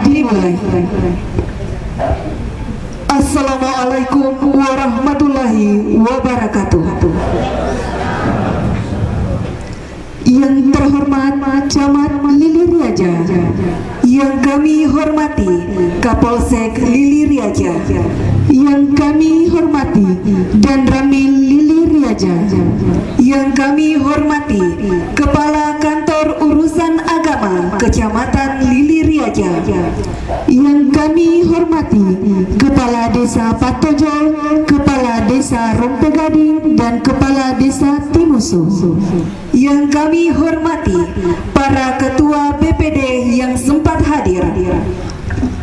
dimulai. Assalamualaikum warahmatullahi wabarakatuh. Yang terhormat Camat Lili Riaja, yang kami hormati Kapolsek Lili Riaja, yang kami hormati Dan Ramil Lili Riaja, yang kami hormati Kepala Kantor Urusan Agama Kecamatan Lili Riaja, yang kami hormati Kepala Desa Patojo, Kepala Desa Rompegading, dan Kepala Desa Timusu, yang kami hormati para ketua BPD yang sempat hadir,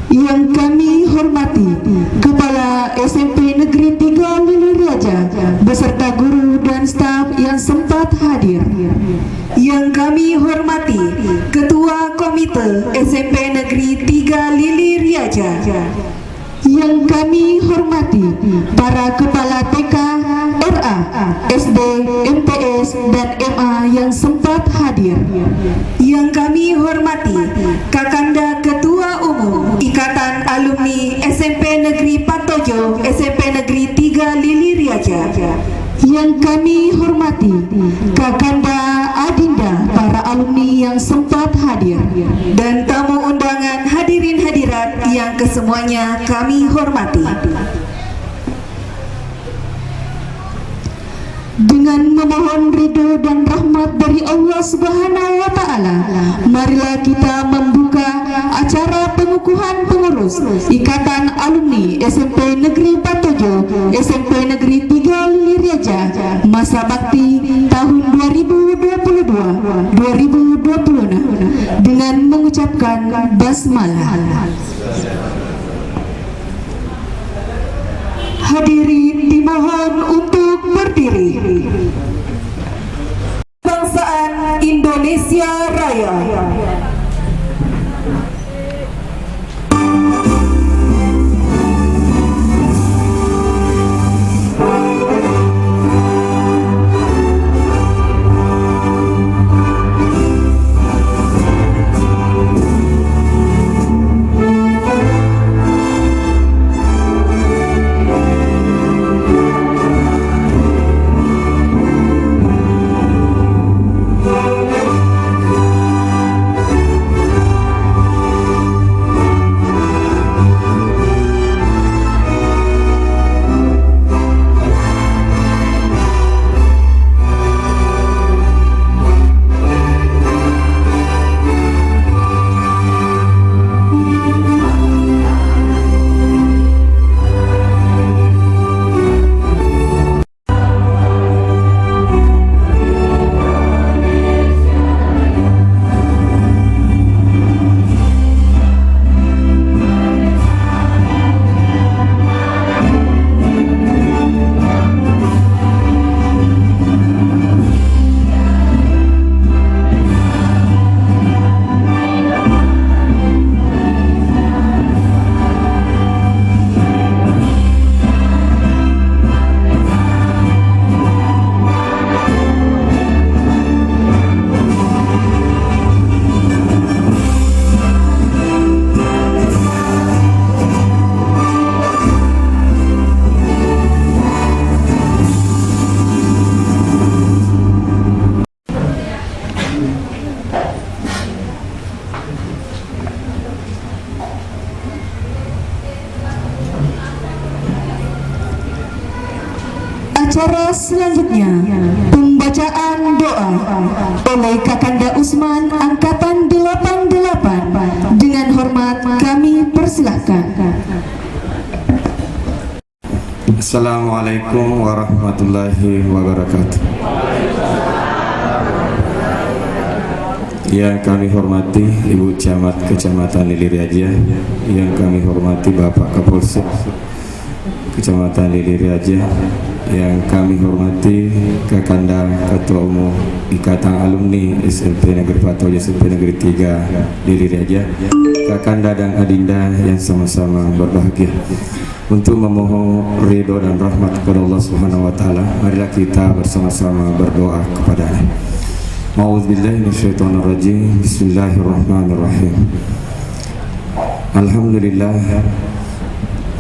yang kami hormati Kepala SMP Negeri 3 Lili Riaja beserta guru dan staf yang sempat hadir, yang kami hormati Ketua Komite SMP Negeri 3 Lili Riaja, yang kami hormati para kepala TK, RA, SD, MTS, dan MA yang sempat hadir, yang kami hormati Kakanda Ketua Umum Ikatan Alumni SMP Negeri Patojo, SMP Negeri 3 Lili Riaja, yang kami hormati Kakanda Adinda, para alumni yang sempat hadir, dan tamu undangan hadirin hadirat yang kesemuanya kami hormati. Dengan memohon ridho dan rahmat dari Allah Subhanahu wa Ta'ala, marilah kita membuka acara pengukuhan pengurus Ikatan Alumni SMP Negeri Patojo, SMP Negeri 3 Lili Riaja masa bakti tahun 2022-2026 dengan mengucapkan basmalah. Hadirin dimohon untuk berdiri. Kebangsaan Indonesia Raya. Acara selanjutnya pembacaan doa oleh Kakanda Usman Angkatan 88. Dengan hormat kami persilahkan. Assalamualaikum warahmatullahi wabarakatuh. Yang kami hormati Ibu Camat Kecamatan Lili Riaja, yang kami hormati Bapak Kapolsek Kecamatan Lili Riaja, yang kami hormati Kakanda Ketua Umum Ikatan Alumni SMP Negeri Patojo, SMP Negeri 3 Lili Riaja, Kakanda dan Adinda yang sama-sama berbahagia. Untuk memohon ridho dan rahmat kepada Allah Subhanahu wa Ta'ala, marilah kita bersama-sama berdoa kepadanya. A'udzubillahi minasyaitonirrajim. Bismillahirrahmanirrahim. Alhamdulillah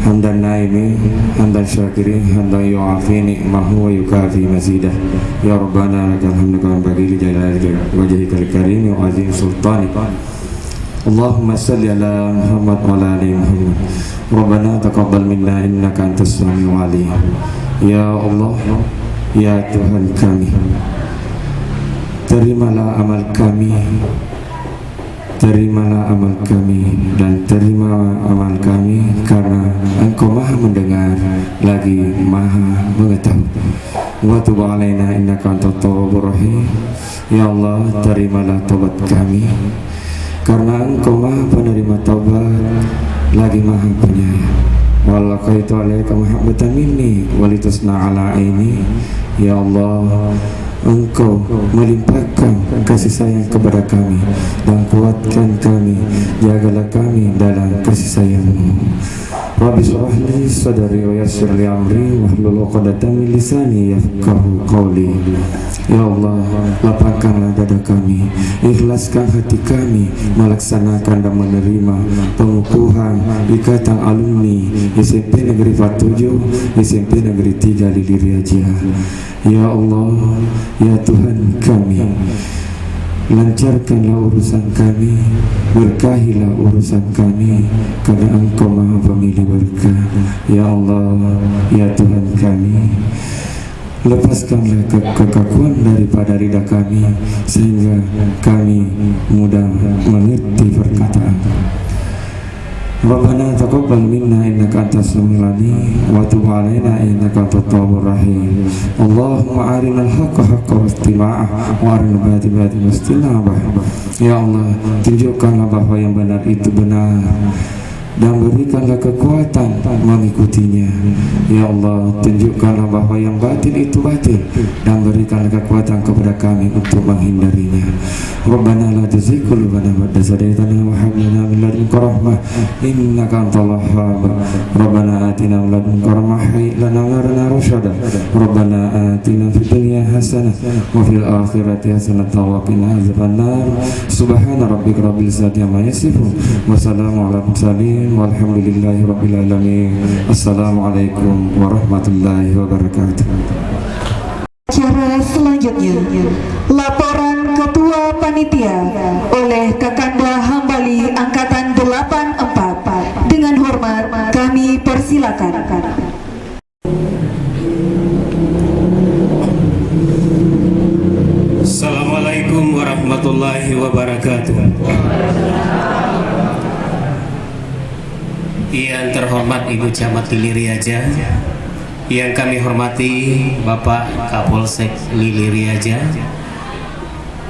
hamdan naimi hamdan syakirin hamdan yu'afi ni'mahu wa yukafi mazidah. Ya Rabbana lakal hamdu kama yanbaghi li jalali wajhikal karim wa azim sultanika. Allahumma salli ala Muhammad wa ala ali Muhammad. Rabbana taqabbal minna innaka antas samiul alim. Ya Allah, ya Tuhan kami, terimalah amal kami, terimalah amal kami, dan terima amal kami karena Engkau maha mendengar lagi maha mengetahui. Wa tub alaina innaka antat tawwabur rahim. Ya Allah, terimalah taubat kami karena Engkau maha penerima taubat lagi maha penyayang. Walaqaitu alaika mahabbatan minni walitusna ala aini. Ya Allah, Engkau melimpahkan kasih sayang kepada kami dan kuatkan kami, jagalah kami dalam kasih sayang-Mu. Rabbi shrah li sadri wa yassir li amri wahlul 'uqdatam min lisani yafqahu qawli. Ya Allah, lapangkanlah dada kami, ikhlaskan hati kami melaksanakan dan menerima pengukuhan ikatan alumni SMP Negeri 47, SMP Negeri 3 Lili Riaja. Ya Allah, ya Tuhan kami, lancarkanlah urusan kami, berkahilah urusan kami, karena Engkau maha pemilih berkah. Ya Allah, ya Tuhan kami, lepaskanlah kekakuan daripada lidah kami, sehingga kami mudah mengerti perkataan. Rabbana taqabbal minna innaka antas samiul alim wa tub alaina innaka antat tawwabur rahim. Allahumma arinal haqqa haqqan wattaba'ah wa arinal batila batilan wastinabah. Ya Allah, tunjukkanlah bahwa yang benar itu benar dan berikanlah kekuatan mengikutinya. Ya Allah, tunjukkanlah bahwa yang batil itu batil dan berikanlah kekuatan kepada kami untuk menghindarinya. Rabbana la tuzigh qulubana ba'da idh hadaytana wa hab lana min ladunka rahmah innaka antal wahhab. Rabbana atina min ladunka rahmah wa hayyi lana min amrina rashada. Rabbana atina fid dunya hasanah wa fil akhirati hasanah wa qina adzabannar. Subhana rabbika rabbil izzati amma yasifun wa salamun alal mursalin walhamdulillahi rabbil alamin. Assalamualaikum warahmatullahi wabarakatuh. Acara selanjutnya, laporan Ketua Panitia oleh Kakanda Hambali Angkatan 84. Dengan hormat kami persilakan. Assalamualaikum warahmatullahi wabarakatuh. Yang terhormat Ibu Camat Lili Riaja, yang kami hormati Bapak Kapolsek Lili Riaja,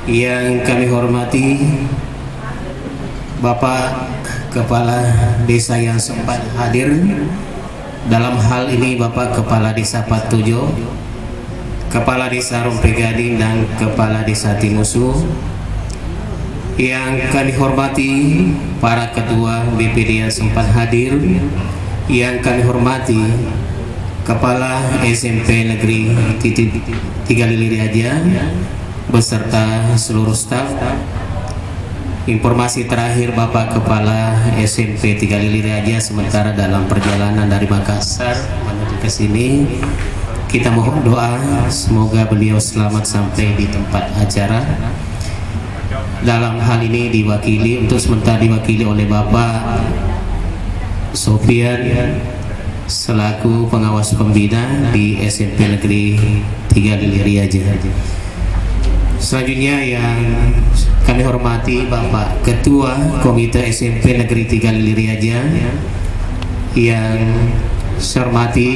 yang kami hormati Bapak Kepala Desa yang sempat hadir dalam hal ini, Bapak Kepala Desa Patujo, Kepala Desa Rumpi Gading, dan Kepala Desa Timusu. Yang kami hormati para ketua BPD yang sempat hadir, yang kami hormati Kepala SMP Negeri 3 Lili Riaja beserta seluruh staf. Informasi terakhir, Bapak Kepala SMP 3 Lili Riaja sementara dalam perjalanan dari Makassar menuju ke sini. Kita mohon doa semoga beliau selamat sampai di tempat acara. Dalam hal ini untuk sementara diwakili oleh Bapak Sofian selaku pengawas pembina di SMP Negeri 3 Lili Riaja. Selanjutnya yang kami hormati Bapak Ketua Komite SMP Negeri 3 Lili Riaja, yang saya hormati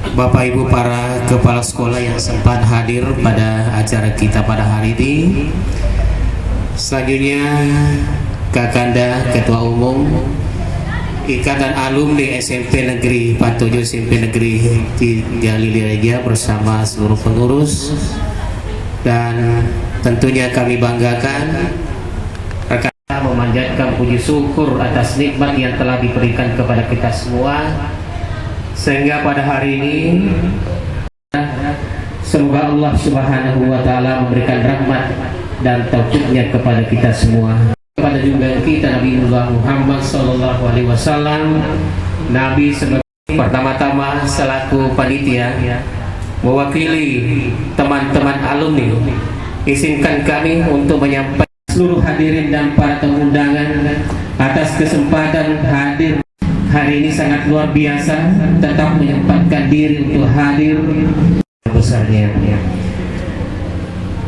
Bapak Ibu para kepala sekolah yang sempat hadir pada acara kita pada hari ini. Selanjutnya Kakanda Ketua Umum Ikatan Alumni SMP Negeri 47, SMP Negeri 3 Lili Riaja bersama seluruh pengurus, dan tentunya kami banggakan rekan memanjatkan puji syukur atas nikmat yang telah diberikan kepada kita semua, sehingga pada hari ini semoga Allah Subhanahu wa Ta'ala memberikan rahmat dan taufiknya kepada kita semua. Kepada junjungan kita Nabiullah Muhammad Sallallahu Alaihi Wasallam. Nabi sebagai pertama-tama selaku panitia mewakili teman-teman alumni, izinkan kami untuk menyampaikan seluruh hadirin dan para tamu undangan atas kesempatan hadir hari ini sangat luar biasa, tetap menyempatkan diri untuk hadir besarnya.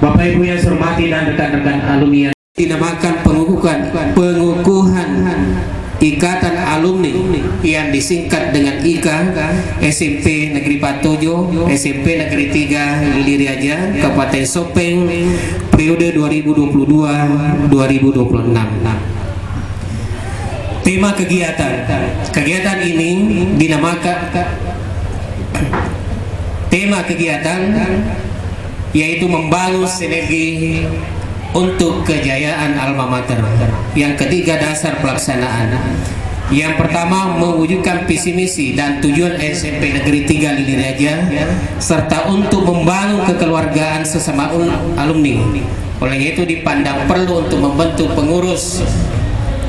Bapak Ibu yang saya hormati dan rekan-rekan alumni, yang dinamakan pengukuhan Ikatan Alumni yang disingkat dengan IKA, SMP Negeri Patojo, SMP Negeri 3 Lili Riaja, Kabupaten Sopeng, periode 2022-2026. Tema kegiatan ini dinamakan yaitu membangun sinergi untuk kejayaan alma mater. Yang ketiga, dasar pelaksanaan. Yang pertama, mewujudkan visi misi dan tujuan SMP Negeri 3 Lili Riaja, serta untuk membangun kekeluargaan sesama alumni. Oleh itu dipandang perlu untuk membentuk pengurus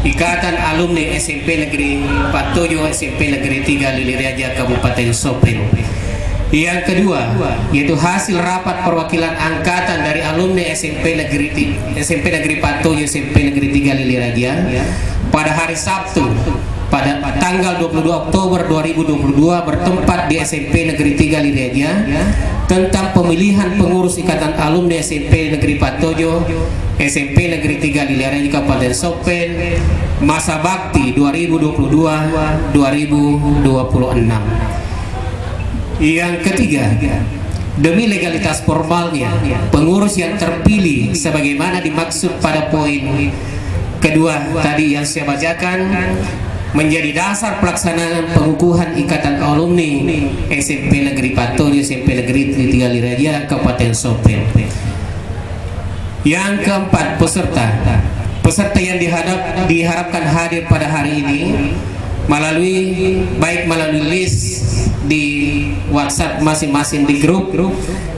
Ikatan Alumni SMP Negeri Patojo, SMP Negeri 3 Lili Riaja, Kabupaten Sopeng. Yang kedua, yaitu hasil rapat perwakilan angkatan dari alumni SMP Negeri Patojo, SMP Negeri 3 Lili Riaja pada hari Sabtu pada tanggal 22 Oktober 2022 bertempat di SMP Negeri 3 Lili Riaja tentang pemilihan pengurus Ikatan Alumni SMP Negeri Patojo, SMP Negeri 3 Lili Riaja, Kabupaten Sopeng, masa bakti 2022-2026. Yang ketiga, demi legalitas formalnya, pengurus yang terpilih sebagaimana dimaksud pada poin kedua tadi yang saya bacakan menjadi dasar pelaksanaan pengukuhan Ikatan Alumni SMP Negeri Patojo, SMP Negeri 3 Lili Riaja, Kabupaten Sopeng. Yang keempat, peserta yang diharapkan hadir pada hari ini melalui list di WhatsApp masing-masing di grup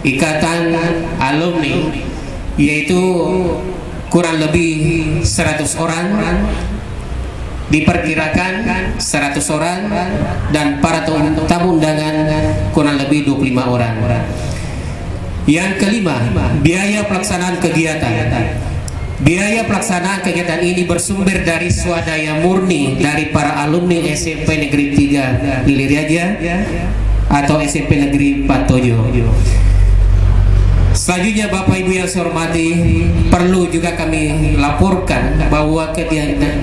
Ikatan Alumni, yaitu kurang lebih 100 orang, diperkirakan 100 orang, dan para tamu undangan kurang lebih 25 orang. Yang kelima, biaya pelaksanaan kegiatan. Biaya pelaksanaan kegiatan ini bersumber dari swadaya murni dari para alumni SMP Negeri 3 Lili Riaja atau SMP Negeri Patojo. Selanjutnya, Bapak Ibu yang saya hormati, perlu juga kami laporkan bahwa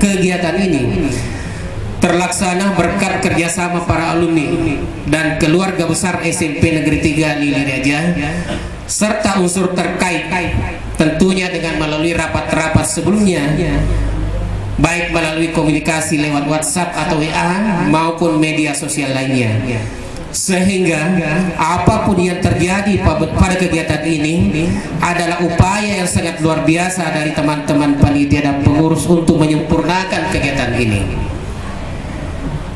kegiatan ini terlaksana berkat kerjasama para alumni dan keluarga besar SMP Negeri 3 Lili Riaja serta unsur terkait, tentunya dengan melalui rapat-rapat sebelumnya, baik melalui komunikasi lewat WhatsApp atau WA maupun media sosial lainnya, sehingga apapun yang terjadi pada kegiatan ini adalah upaya yang sangat luar biasa dari teman-teman panitia dan pengurus untuk menyempurnakan kegiatan ini.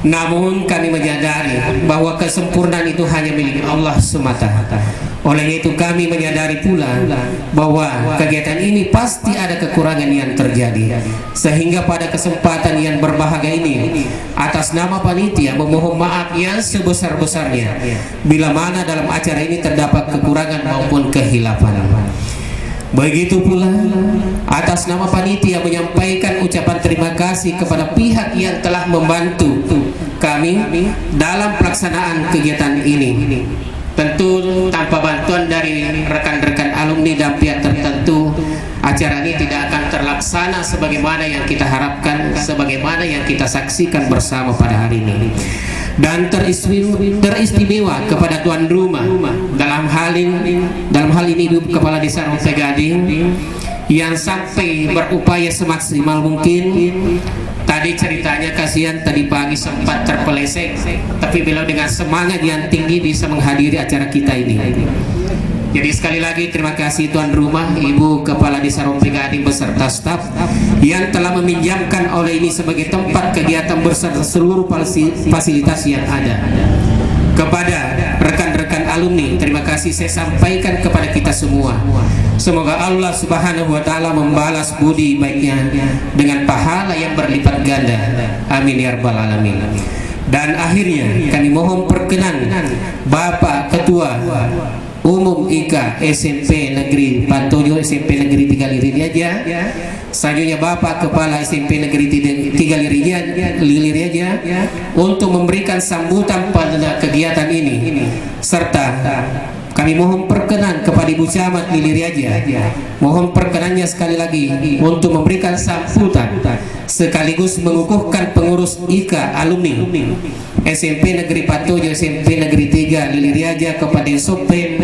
Namun kami menyadari bahwa kesempurnaan itu hanya milik Allah semata. Oleh itu kami menyadari pula bahwa kegiatan ini pasti ada kekurangan yang terjadi, sehingga pada kesempatan yang berbahagia ini atas nama panitia memohon maaf yang sebesar-besarnya bila mana dalam acara ini terdapat kekurangan maupun kehilafan. Begitu pula atas nama panitia menyampaikan ucapan terima kasih kepada pihak yang telah membantu kami dalam pelaksanaan kegiatan ini. Tentu tanpa bantuan dari rekan-rekan alumni dan pihak tertentu, acara ini tidak akan terlaksana sebagaimana yang kita harapkan, sebagaimana yang kita saksikan bersama pada hari ini. Dan teristimewa kepada tuan rumah dalam hal ini Ibu Kepala Desa Rompe Gading yang sampai berupaya semaksimal mungkin. Tadi ceritanya kasihan tadi pagi sempat terpeleset, tapi beliau dengan semangat yang tinggi bisa menghadiri acara kita ini. Jadi sekali lagi terima kasih tuan rumah, Ibu Kepala Desa Rompe Gading beserta staf yang telah meminjamkan oleh ini sebagai tempat kegiatan beserta seluruh fasilitas yang ada. Kepada rekan-rekan alumni, terima kasih saya sampaikan kepada kita semua. Semoga Allah Subhanahu wa taala membalas budi baiknya dengan pahala yang berlipat ganda. Amin ya rabbal alamin. Dan akhirnya kami mohon perkenan Bapak Ketua Umum IKA SMP Negeri Patojo, SMP Negeri 3 Liriaja, selanjutnya Bapak Kepala SMP Negeri 3 Liriaja untuk memberikan sambutan pada kegiatan ini, serta kami mohon perkenan kepada Ibu Camat Liriaja, mohon perkenannya sekali lagi untuk memberikan sambutan sekaligus mengukuhkan pengurus IKA alumni SMP Negeri Patojo, SMP Negeri 3 Liriaja kepada Sopen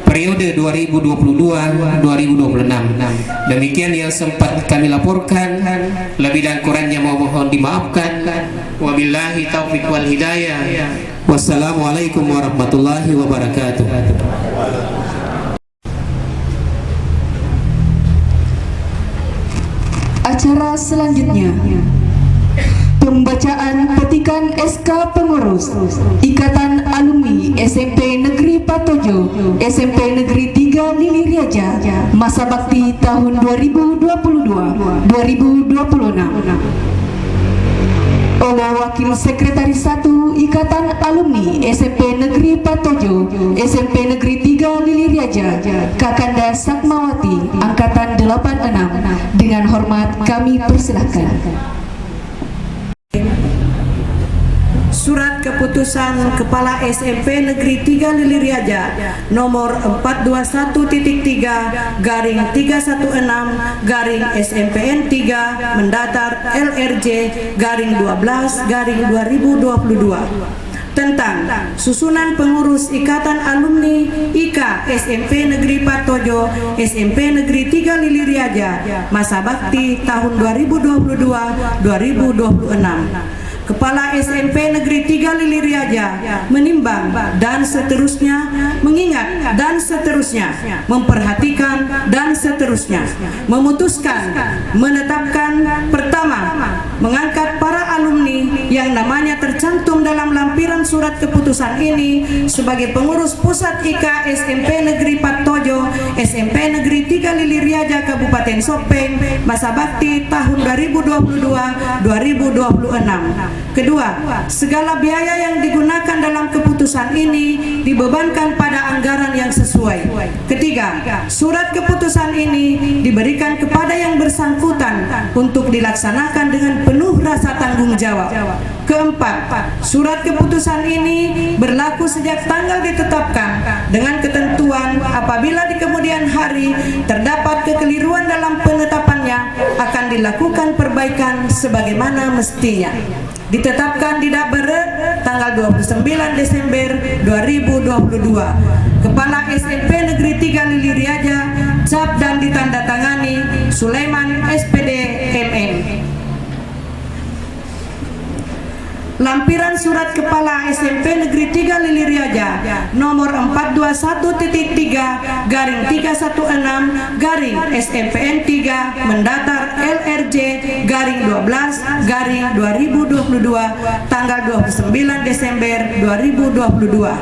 periode 2022-2026. Demikian yang sempat kami laporkan, lebih dan kurangnya mohon dimaafkan. Wabillahi taufiq wal hidayah. Wassalamualaikum warahmatullahi wabarakatuh. Acara selanjutnya, pembacaan petikan SK Pengurus Ikatan Alumni SMP Negeri Patojo, SMP Negeri 3 Liriaja, masa bakti tahun 2022-2026. Oleh Wakil Sekretaris 1 Ikatan Alumni SMP Negeri Patojo, SMP Negeri 3 Liriaja, Kakanda Sakmawati, Angkatan 86. Dengan hormat kami persilahkan. Surat Keputusan Kepala SMP Negeri 3 Liriaja nomor 421.3/316/SMPN 3 mendatar LRJ/12/2022 tentang susunan pengurus Ikatan Alumni IKA SMP Negeri Patojo, SMP Negeri 3 Liriaja, masa bakti tahun 2022-2026. Kepala SMP Negeri 3 Liriaja menimbang dan seterusnya, mengingat dan seterusnya, memperhatikan dan seterusnya, memutuskan, menetapkan, pertama, mengangkat para alumni yang namanya tercantum dalam lampiran surat keputusan ini sebagai pengurus pusat IKA SMP Negeri Patojo, SMP Negeri 3 Liriaja Kabupaten Sopeng, masa bakti tahun 2022-2026. Kedua, segala biaya yang digunakan dalam keputusan ini dibebankan pada anggaran yang sesuai. Ketiga, surat keputusan ini diberikan kepada yang bersangkutan untuk dilaksanakan dengan penuh rasa tanggung jawab. Keempat, surat keputusan ini berlaku sejak tanggal ditetapkan dengan ketentuan apabila di kemudian hari terdapat kekeliruan dalam penetapannya akan dilakukan perbaikan sebagaimana mestinya. Ditetapkan di Dakberet tanggal 29 Desember 2022. Kepala SMP Negeri 3 Liriaja, cap dan ditandatangani Sulaiman SPD MM. Lampiran surat Kepala SMP Negeri 3 Liriaja nomor 421.3/316/SMPN 3 mendatar LRJ/12/2022 tanggal 29 Desember 2022.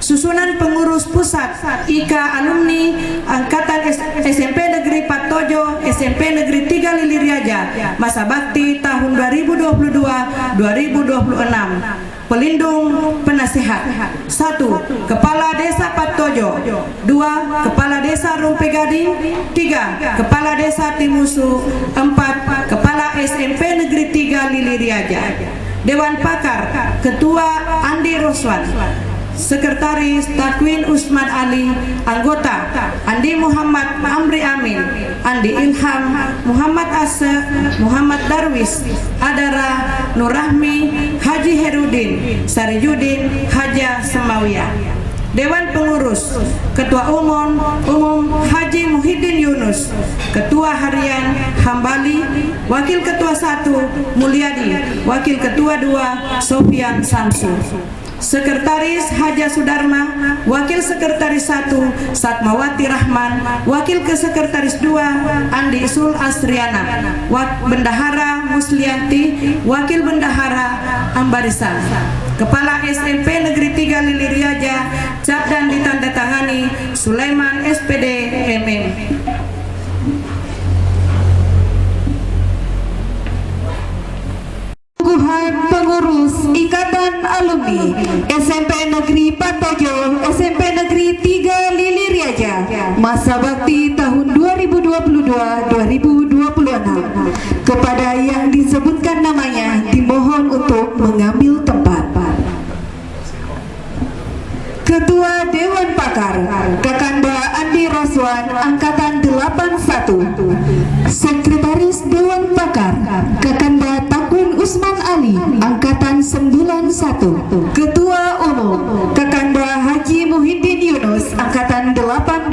Susunan pengurus pusat IKA Alumni Angkatan SMP Negeri Patojo, SMP Negeri 3 Liriaja, masa bakti tahun 2022-2026. Pelindung penasehat: 1. Kepala Desa Patojo, 2. Kepala Desa Rumpe Gading, 3. Kepala Desa Timusu, 4. Kepala SMP Negeri 3 Liriaja. Dewan Pakar: Ketua Andi Roswan, Sekretaris Takwin Usman Ali, anggota Andi Muhammad Amri Amin, Andi Ilham, Muhammad Asep, Muhammad Darwis, Adara, Nurrahmi, Haji Herudin, Sariyudin, Haja Semawiyah. Dewan Pengurus: Ketua Umum Haji Muhyiddin Yunus, Ketua Harian Hambali, Wakil Ketua 1 Mulyadi, Wakil Ketua 2 Sofian Samsu. Sekretaris Haja Sudarma, Wakil Sekretaris 1 Satmawati Rahman, Wakil Sekretaris 2 Andi Sul Asriana, Bendahara Muslianti, Wakil Bendahara Ambarisan. Kepala SMP Negeri 3 Lili Riaja, cap dan ditandatangani Sulaiman SPD MM. Pengukuhan pengurus Ikatan Alumni SMP Negeri Patojo, SMP Negeri 3 Lili Riaja, masa bakti tahun 2022-2026. Kepada yang disebutkan namanya dimohon untuk mengambil tempat. Ketua Dewan Pakar Kakanda Andi Roswan Angkatan 81, Sekretaris Dewan Pakar Kakanda Takun Usman Ali Angkatan 91, Ketua Umum Kakanda Haji Muhyiddin Yunus Angkatan 82,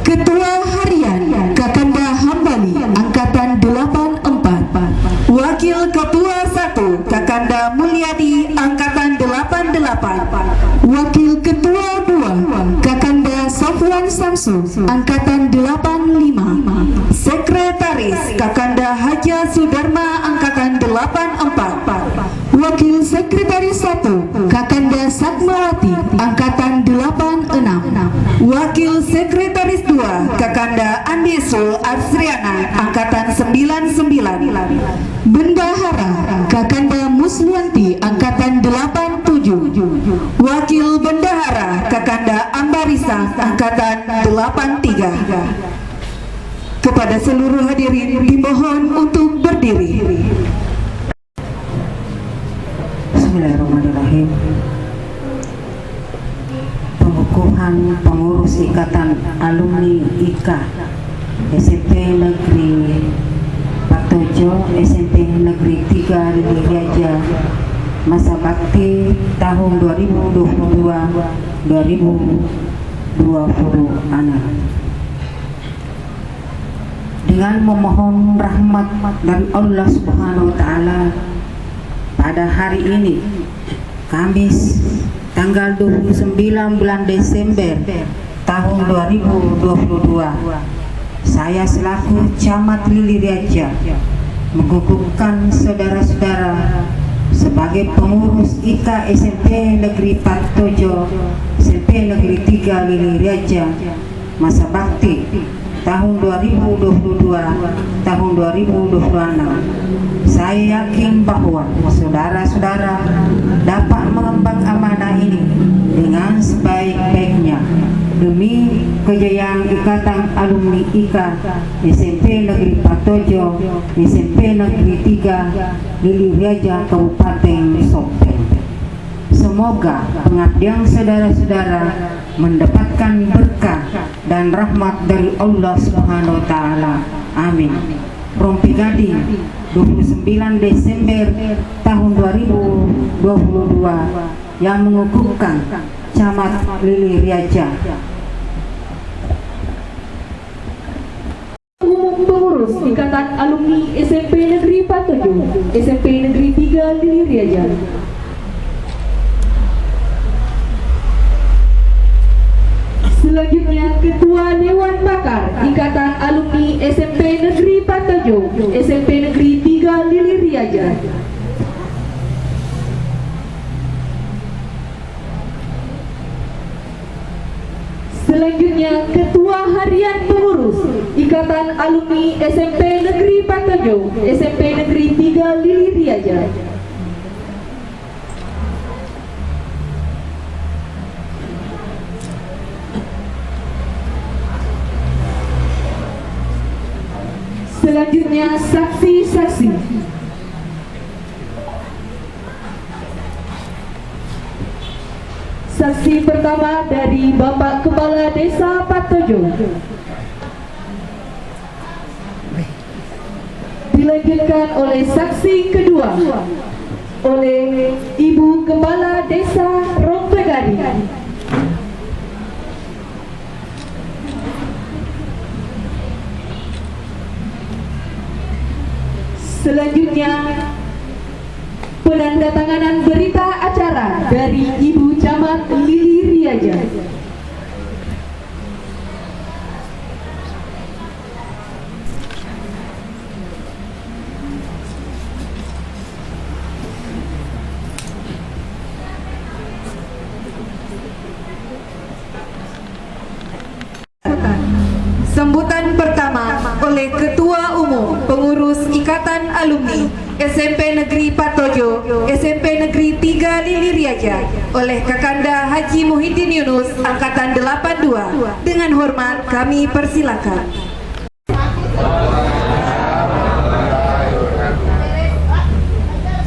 Ketua Harian Kakanda Hambali Angkatan 84, Wakil Ketua 1 Kakanda Mulyadi Angkatan 88, Wakil Ketua 2 Kakanda Sofwan Samsu Angkatan 85, Sekretaris Kakanda Haja Sudarma Angkatan 84, Wakil Sekretaris 1 Kakanda Satmawati Angkatan 86, Wakil Sekretaris 2 Kakanda Andisul Arsriana Angkatan 99, Bendahara Kakanda Muslianti Angkatan 87, Wakil Bendahara Kakanda Ambarisa Angkatan 83. Kepada seluruh hadirin dimohon untuk berdiri. Bismillahirrahmanirrahim. Pengukuhan pengurus Ikatan Alumni IKA SMP Negeri Patojo, SMP Negeri 3 Lili Riaja, masa bakti tahun 2022-2026. Dengan memohon rahmat dari Allah Subhanahu wa Ta'ala, pada hari ini Kamis tanggal 29 bulan Desember tahun 2022, saya selaku Camat Lili Riaja mengukuhkan saudara-saudara sebagai pengurus IKA SMP Negeri Patojo, SMP Negeri 3 Lili Riaja, masa bakti tahun 2022 tahun 2026. Saya yakin bahwa saudara-saudara dapat mengemban amanah ini dengan sebaik-baiknya demi kejayaan Ikatan Alumni IKA SMP Negeri Patojo, SMP Negeri 3 Lili Riaja, Kabupaten Sopeng. Semoga pengabdian saudara-saudara mendapatkan berkah dan rahmat dari Allah Subhanahu wa Ta'ala. Amin. Rompi Gading 29 Desember tahun 2022 yang mengukuhkan Camat Lili Riaja. Umum pengurus Ikatan Alumni SMP Negeri Patojo, SMP Negeri 3 Lili Riaja. Selanjutnya Ketua Dewan Pakar Ikatan Alumni SMP Negeri Patojo, SMP Negeri 3 Lili Riaja. Selanjutnya Ketua Harian Pengurus Ikatan Alumni SMP Negeri Patojo, SMP Negeri 3 Lili Riaja. Selanjutnya saksi-saksi. Saksi pertama dari Bapak Kepala Desa Patojo. Dilanjutkan oleh saksi kedua oleh Ibu Kepala Desa Rompegadi. Selanjutnya penandatanganan berita acara dari Ibu Camat Lili Riaja. oleh Ketua Umum Pengurus Ikatan Alumni SMP Negeri Patojo, SMP Negeri 3 Lili Riaja, oleh Kakanda Haji Muhyiddin Yunus, Angkatan 82. Dengan hormat kami persilakan.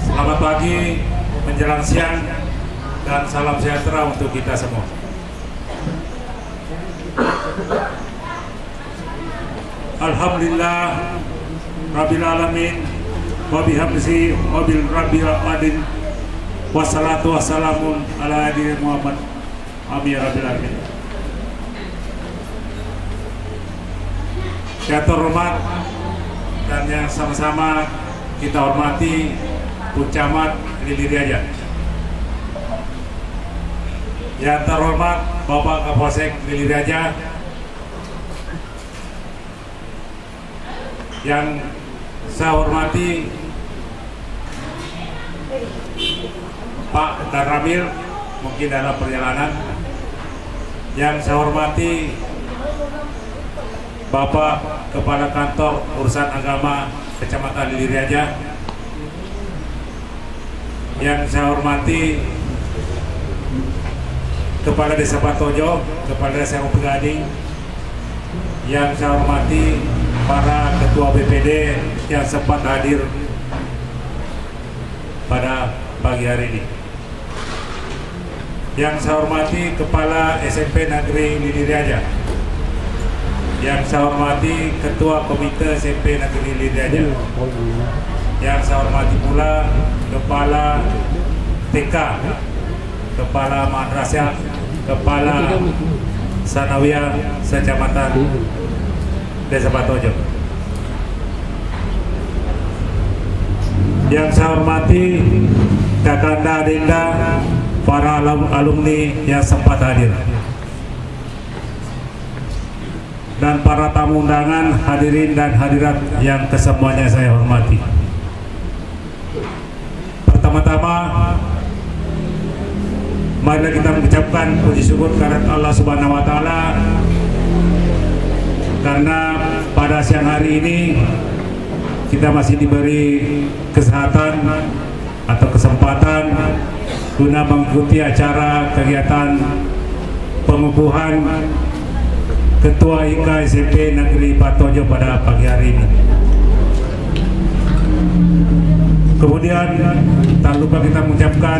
Selamat pagi, menjelang siang, dan salam sejahtera untuk kita semua. Alhamdulillah Rabbil Alamin, wabihamdihi wabil Rabbil Alamin, wassalatu wassalamun ala hadiri Muhammad, amin ya Rabbil Alamin. Yang terhormat dan yang sama-sama kita hormati Camat Lili Riaja, yang terhormat Bapak Kapolsek Lili Riaja, yang saya hormati Pak dan Ramil mungkin dalam perjalanan, yang saya hormati Bapak Kepala Kantor Urusan Agama Kecamatan Lili Riaja, yang saya hormati Kepala Desa Patojo, Kepala Desa Gading, yang saya hormati para Ketua BPD yang sempat hadir pada pagi hari ini, yang saya hormati Kepala SMP Negeri Lili Riaja, yang saya hormati Ketua Komite SMP Negeri Lili Riaja, yang saya hormati pula Kepala TK, Kepala Madrasah, Kepala Sanawiyah Kecamatan Desa Patojo, yang saya hormati Kakanda Dinda, para alumni yang sempat hadir, dan para tamu undangan, hadirin dan hadirat yang kesemuanya saya hormati. Pertama-tama, marilah kita mengucapkan puji syukur kepada Allah Subhanahu wa Ta'ala, karena pada siang hari ini kita masih diberi kesehatan atau kesempatan guna mengikuti acara kegiatan pengukuhan Ketua IK SMP Negeri Patojo pada pagi hari ini. Kemudian tak lupa kita mengucapkan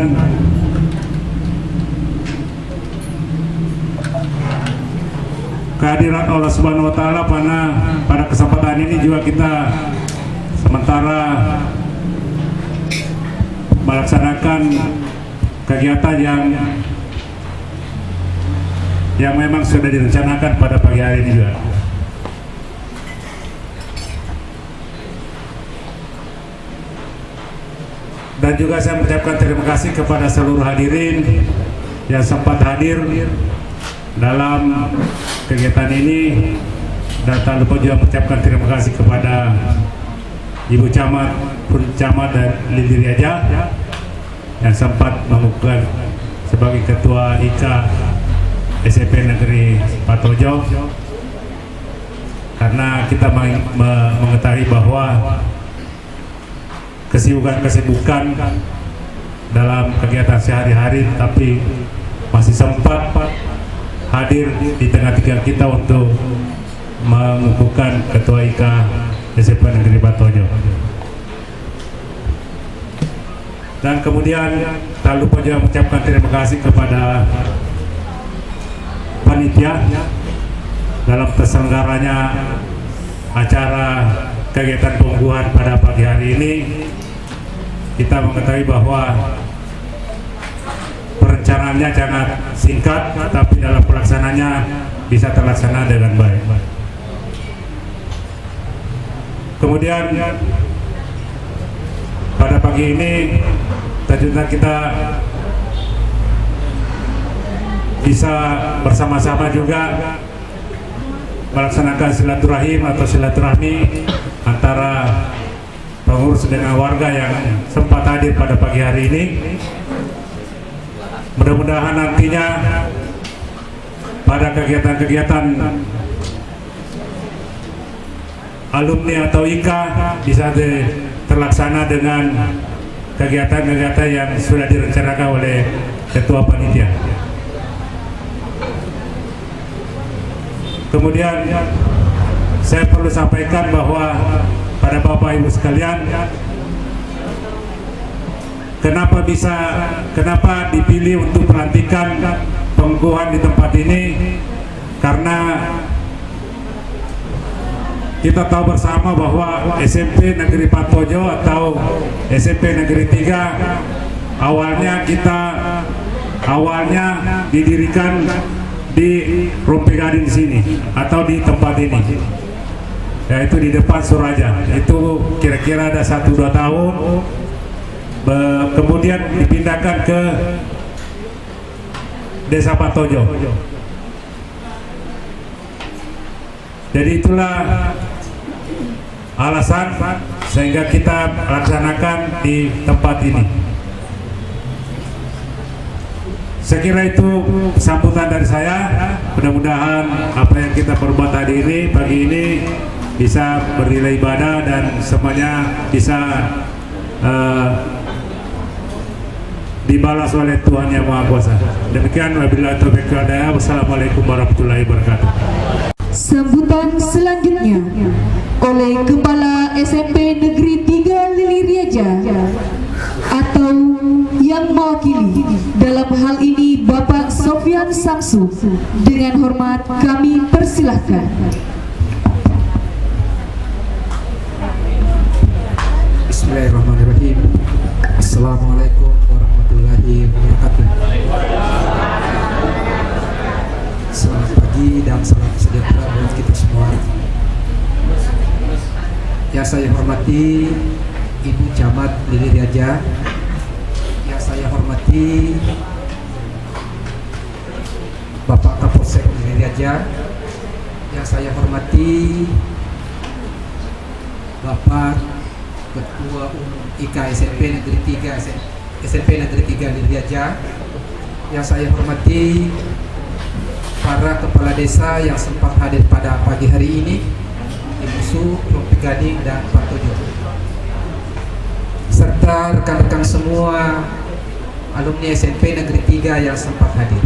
kehadiran Allah Subhanahu wa Ta'ala pada kesempatan ini juga kita sementara melaksanakan kegiatan yang memang sudah direncanakan pada pagi hari ini juga. Dan juga saya mengucapkan terima kasih kepada seluruh hadirin yang sempat hadir dalam kegiatan ini, dan tak lupa juga mengucapkan terima kasih kepada Ibu Camat, Camat dan Lili Riaja yang sempat mengukuhkan sebagai Ketua IK SMP Negeri Patojo, karena kita mengetahui bahwa kesibukan dalam kegiatan sehari-hari, tapi masih sempat hadir di tengah-tengah kita untuk mengukuhkan Ketua IK SMP Negeri Patojo. Dan kemudian tak lupa juga mengucapkan terima kasih kepada panitia dalam terselenggaranya acara kegiatan pengukuhan pada pagi hari ini. Kita mengetahui bahwa perencanaannya sangat singkat, tapi dalam pelaksananya bisa terlaksana dengan baik. Kemudian pada pagi ini tentunya kita bisa bersama-sama juga melaksanakan silaturahim atau silaturahmi antara pengurus dengan warga yang sempat hadir pada pagi hari ini. Mudah-mudahan nantinya pada kegiatan-kegiatan alumni atau IKA bisa terlaksana dengan kegiatan-kegiatan yang sudah direncanakan oleh Ketua Panitia. Kemudian saya perlu sampaikan bahwa pada Bapak Ibu sekalian, kenapa dipilih untuk pelantikan pengukuhan di tempat ini, karena kita tahu bersama bahwa SMP Negeri Patojo atau SMP Negeri 3 awalnya didirikan di Rumpi Gading di sini atau di tempat ini, yaitu di depan Suraja. Itu kira-kira ada 1-2 tahun, kemudian dipindahkan ke Desa Patojo. Jadi itulah alasan sehingga kita laksanakan di tempat ini. Saya kira itu sambutan dari saya. Mudah-mudahan apa yang kita perbuat hari ini, pagi ini, bisa bernilai ibadah dan semuanya bisa dibalas oleh Tuhan Yang Maha Kuasa. Demikian, wabillahi taufiq wal hidayah. Wassalamualaikum warahmatullahi wabarakatuh. Sambutan selanjutnya oleh Kepala SMP Negeri 3 Lili Riaja atau yang mewakili dalam hal ini Bapak Sofyan Samsu. Dengan hormat kami persilahkan. Bismillahirrahmanirrahim. Assalamualaikum warahmatullahi wabarakatuh. Selamat pagi dan salam sejahtera buat kita semua. Yang saya hormati Ibu Camat Lili Riaja, yang saya hormati Bapak Kapolsek Lili Riaja, yang saya hormati Bapak Ketua Umum IKA SMP Negeri 3 SMP Negeri 3 Lili Riaja, yang saya hormati para kepala desa yang sempat hadir pada pagi hari ini di Musuh, Rumpi Gading, dan Patojo, serta rekan-rekan semua alumni SMP Negeri 3 yang sempat hadir.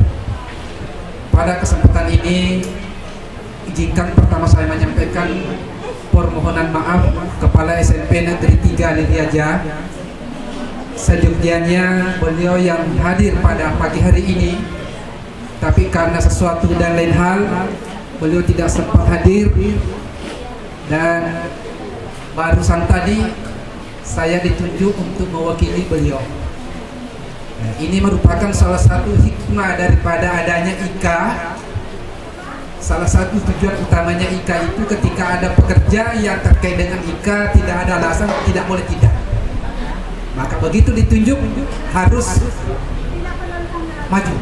Pada kesempatan ini, izinkan pertama saya menyampaikan permohonan maaf Kepala SMP Negeri 3 Lili Riaja. Sejujurnya beliau yang hadir pada pagi hari ini, tapi karena sesuatu dan lain hal beliau tidak sempat hadir, dan barusan tadi saya ditunjuk untuk mewakili beliau. Nah, ini merupakan salah satu hikmah daripada adanya IKA. Salah satu tujuan utamanya IKA itu ketika ada pekerja yang terkait dengan IKA, tidak ada alasan, tidak boleh tidak. Maka begitu ditunjuk harus maju.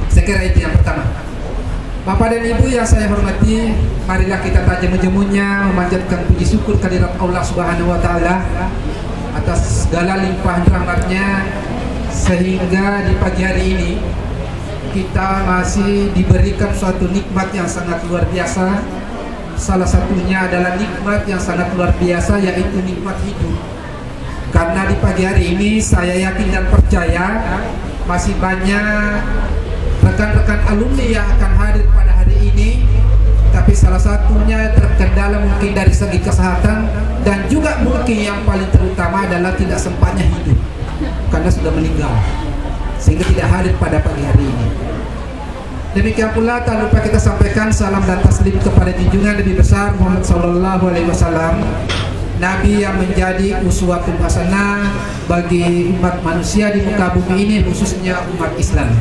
Saya kira itu yang pertama. Bapak dan Ibu yang saya hormati, marilah kita tajam menjemunya memanjatkan puji syukur kehadirat Allah Subhanahu wa taala atas segala limpahan rahmatnya, sehingga di pagi hari ini kita masih diberikan suatu nikmat yang sangat luar biasa. Salah satunya adalah nikmat yang sangat luar biasa, yaitu nikmat hidup. Karena di pagi hari ini saya yakin dan percaya masih banyak rekan-rekan alumni yang akan hadir pada hari ini, tapi salah satunya terkendala mungkin dari segi kesehatan, dan juga mungkin yang paling terutama adalah tidak sempatnya hidup karena sudah meninggal, sehingga tidak hadir pada pagi hari ini. Demikian pula tak lupa kita sampaikan salam dan taslim kepada junjungan Nabi besar Muhammad SAW, Nabi yang menjadi uswatun hasanah bagi umat manusia di muka bumi ini, khususnya umat Islam.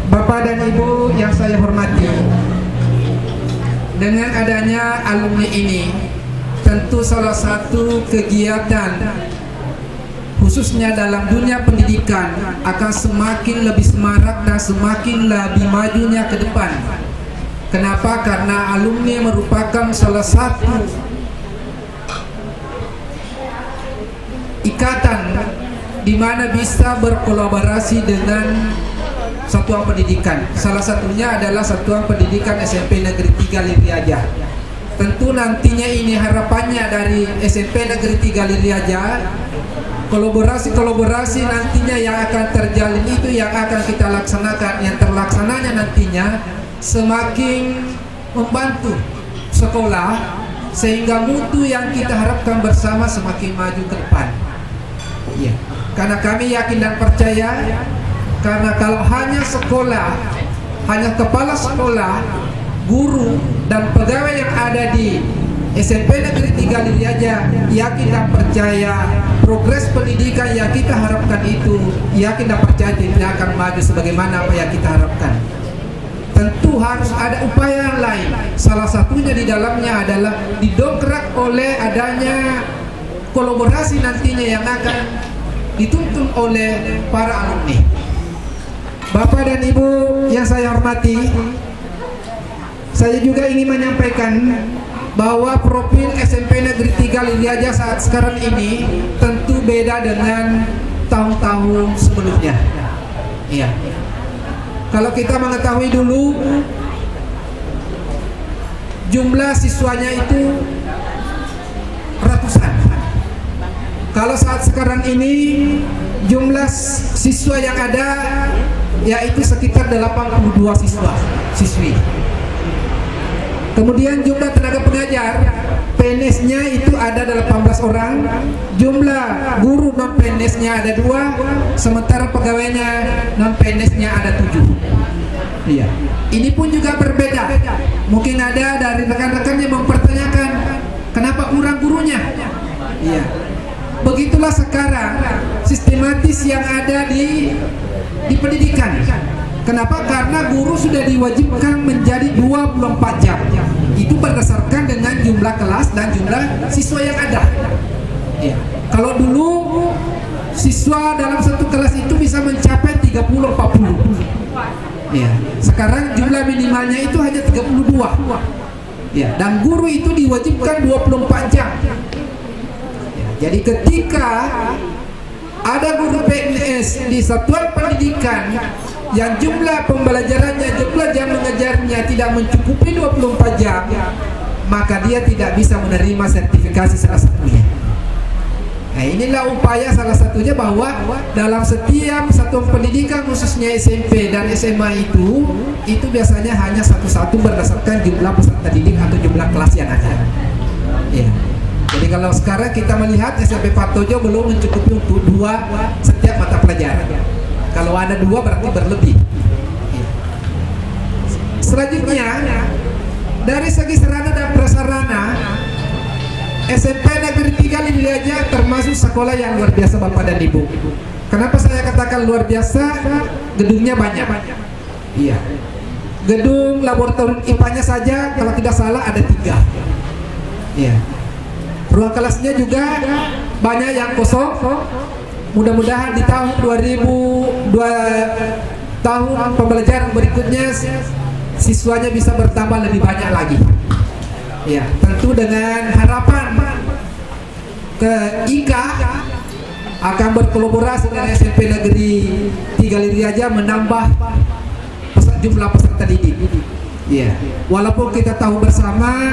Bapak dan Ibu yang saya hormati, dengan adanya alumni ini, tentu salah satu kegiatan khususnya dalam dunia pendidikan akan semakin lebih semarak dan semakin lebih majunya ke depan. Kenapa? Karena alumni merupakan salah satu ikatan di mana bisa berkolaborasi dengan satuan pendidikan. Salah satunya adalah Satuan Pendidikan SMP Negeri 3 Lili Riaja. tentu nantinya ini harapannya dari SMP Negeri 3 Liriaja, kolaborasi nantinya yang akan terjalin itu yang akan kita laksanakan, yang terlaksananya nantinya semakin membantu sekolah sehingga mutu yang kita harapkan bersama semakin maju ke depan. Ya, karena kami yakin dan percaya, karena kalau hanya sekolah, hanya kepala sekolah, guru dan pegawai yang ada di SMP Negeri 3 Liriaja yakin dan percaya progres pendidikan yang kita harapkan itu yakin dan percaya tidak akan maju sebagaimana apa yang kita harapkan. Tentu harus ada upaya yang lain. Salah satunya di dalamnya adalah didongkrak oleh adanya kolaborasi nantinya yang akan dituntun oleh para alumni. Bapak dan Ibu yang saya hormati, saya juga ingin menyampaikan bahwa profil SMP Negeri 3 Liriaja saat sekarang ini tentu beda dengan tahun-tahun sebelumnya. Iya. Kalau kita mengetahui dulu jumlah siswanya itu ratusan. Kalau saat sekarang ini jumlah siswa yang ada yaitu sekitar 82 siswi. Kemudian jumlah tenaga pengajar PNS-nya itu ada 18 orang, jumlah guru non PNS-nya ada 2, sementara pegawainya non PNS-nya ada 7. Iya. Ini pun juga berbeda. Mungkin ada dari rekan-rekan yang mempertanyakan kenapa kurang gurunya. Iya. Begitulah sekarang sistematis yang ada di pendidikan. Kenapa? Karena guru sudah diwajibkan menjadi 24 jam. Itu berdasarkan dengan jumlah kelas dan jumlah siswa yang ada. Ya. Kalau dulu siswa dalam satu kelas itu bisa mencapai 30-40. Ya. Sekarang jumlah minimalnya itu hanya 32. Ya. Dan guru itu diwajibkan 24 jam. Ya. Jadi ketika ada guru PNS di satuan pendidikan yang jumlah pembelajarannya, jumlah jam mengajarnya tidak mencukupi 24 jam, maka dia tidak bisa menerima sertifikasi salah satunya. Nah, inilah upaya salah satunya bahwa dalam setiap satuan pendidikan khususnya SMP dan SMA itu biasanya hanya satu-satu berdasarkan jumlah peserta didik atau jumlah kelas yang ada. Ya. Jadi kalau sekarang kita melihat SMP Patojo belum mencukupi untuk 2 setiap mata pelajaran. Kalau ada 2 berarti berlebih. Selanjutnya dari segi sarana dan prasarana, SMP Negeri 3 Liriaja termasuk sekolah yang luar biasa Bapak dan Ibu. Kenapa saya katakan luar biasa? Gedungnya banyak. Iya. Gedung laboratorium IPA-nya saja kalau tidak salah ada 3. Iya. Ruang kelasnya juga banyak yang kosong. Mudah-mudahan di tahun 2002 tahun pembelajaran berikutnya siswanya bisa bertambah lebih banyak lagi. Ya, tentu dengan harapan IKA akan berkolaborasi dengan SMP Negeri 3 Liriaja menambah jumlah peserta didik. Ya, walaupun kita tahu bersama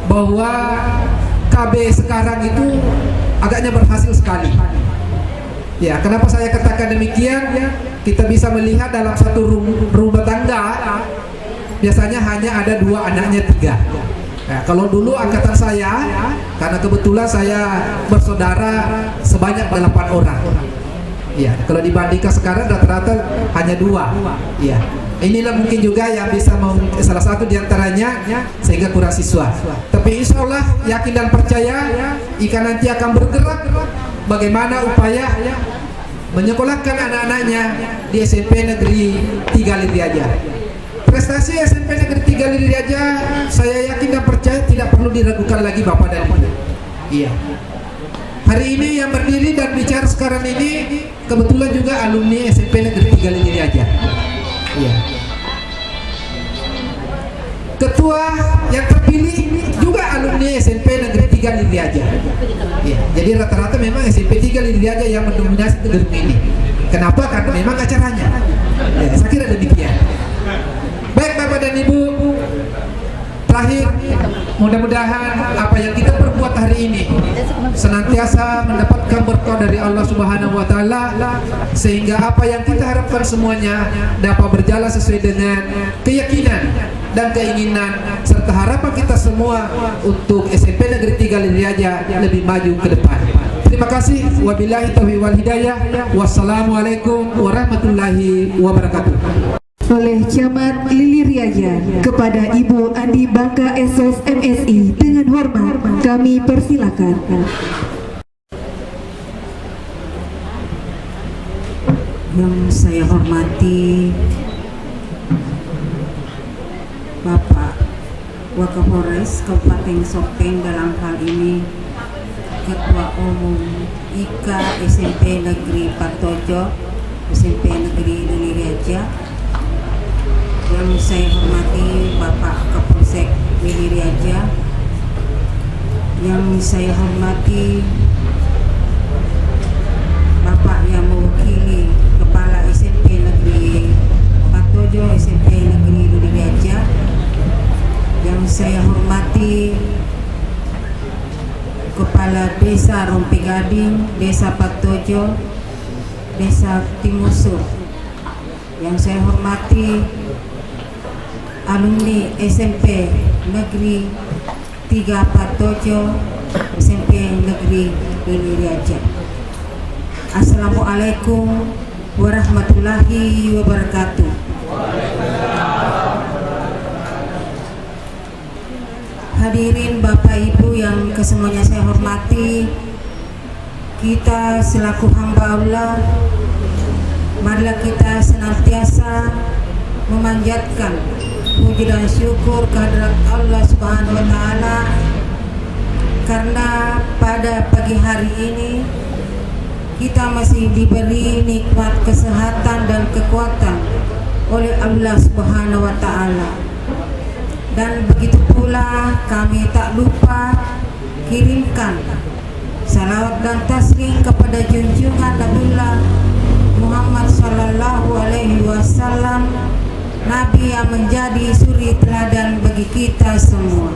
bahwa KB sekarang itu agaknya berhasil sekali. Ya, kenapa saya katakan demikian? Kita bisa melihat dalam satu rumah tangga biasanya hanya ada 2 anaknya 3. Nah, kalau dulu angkatan saya, karena kebetulan saya bersaudara sebanyak 8 orang. Ya, kalau dibandingkan sekarang rata-rata hanya 2. Ya, inilah mungkin juga yang bisa salah satu diantaranya sehingga kurang siswa. Tapi insya Allah yakin dan percaya jika nanti akan bergerak bagaimana upaya menyekolahkan anak-anaknya di SMP Negeri 3 Liriaja. Prestasi SMP Negeri 3 Liriaja saya yakin dan percaya tidak perlu diragukan lagi Bapak dan Ibu. Iya. Hari ini yang berdiri dan bicara sekarang ini kebetulan juga alumni SMP Negeri 3 Liriaja. Iya. Ketua yang terpilih juga alumni SMP Negeri 3 Liriaja. Ya, jadi rata-rata memang SMP 3 Liriaja yang mendominasi gedung ini. Kenapa? Karena memang acaranya. Ya, saya kira demikian. Baik Bapak dan Ibu, terakhir, mudah-mudahan apa yang kita perbuat hari ini senantiasa mendapatkan berkah dari Allah Subhanahu wa taala, sehingga apa yang kita harapkan semuanya dapat berjalan sesuai dengan keyakinan dan keinginan serta harapan kita semua untuk SMP Negeri 3 Liriaja lebih maju ke depan. Terima kasih. Wabillahi taufiq wal hidayah. Wassalamualaikum warahmatullahi wabarakatuh. Oleh Camat Liliriaja kepada Ibu Andi Bangka SS MSI dengan hormat kami persilakan. Yang saya hormati Bapak Wakapolres Kabupaten Sopeng, dalam hal ini Ketua Umum IKA SMP Negeri Patojo, SMP Negeri Liliriaja. Yang saya hormati Bapak Kapolsek Liliriaja. Yang saya hormati Bapak yang mewakili Kepala SMP Negeri Patojo, SMP Negeri Liliriaja. Yang saya hormati Kepala Desa Rompe Gading, Desa Patojo, Desa Timusur. Yang saya hormati alumni SMP Negeri 3 Patojo, SMP Negeri Liliriaja. Assalamualaikum warahmatullahi wabarakatuh. Hadirin Bapak Ibu yang kesemuanya saya hormati, kita selaku hamba Allah, marilah kita senantiasa memanjatkan puji dan syukur kehadirat Allah Subhanahu wa taala, karena pada pagi hari ini kita masih diberi nikmat kesehatan dan kekuatan oleh Allah Subhanahu wa taala. Dan begitu pula kami tak lupa kirimkan salawat dan taslim kepada junjungan Nabiullah Muhammad sallallahu alaihi wasallam, Nabi yang menjadi suri teladan bagi kita semua.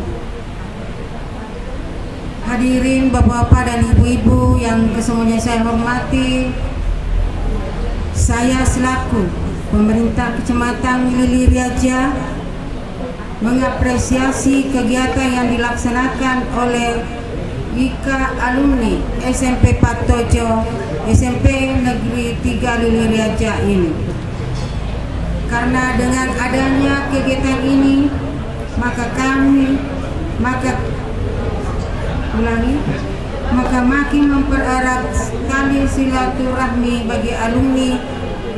Hadirin Bapak-bapak dan Ibu-ibu yang kesemuanya saya hormati, saya selaku pemerintah Kecamatan Liliriaja mengapresiasi kegiatan yang dilaksanakan oleh IKA alumni SMP Patojo, SMP Negeri 3 Liliriaja ini. Karena dengan adanya kegiatan ini, maka makin mempererat tali silaturahmi bagi alumni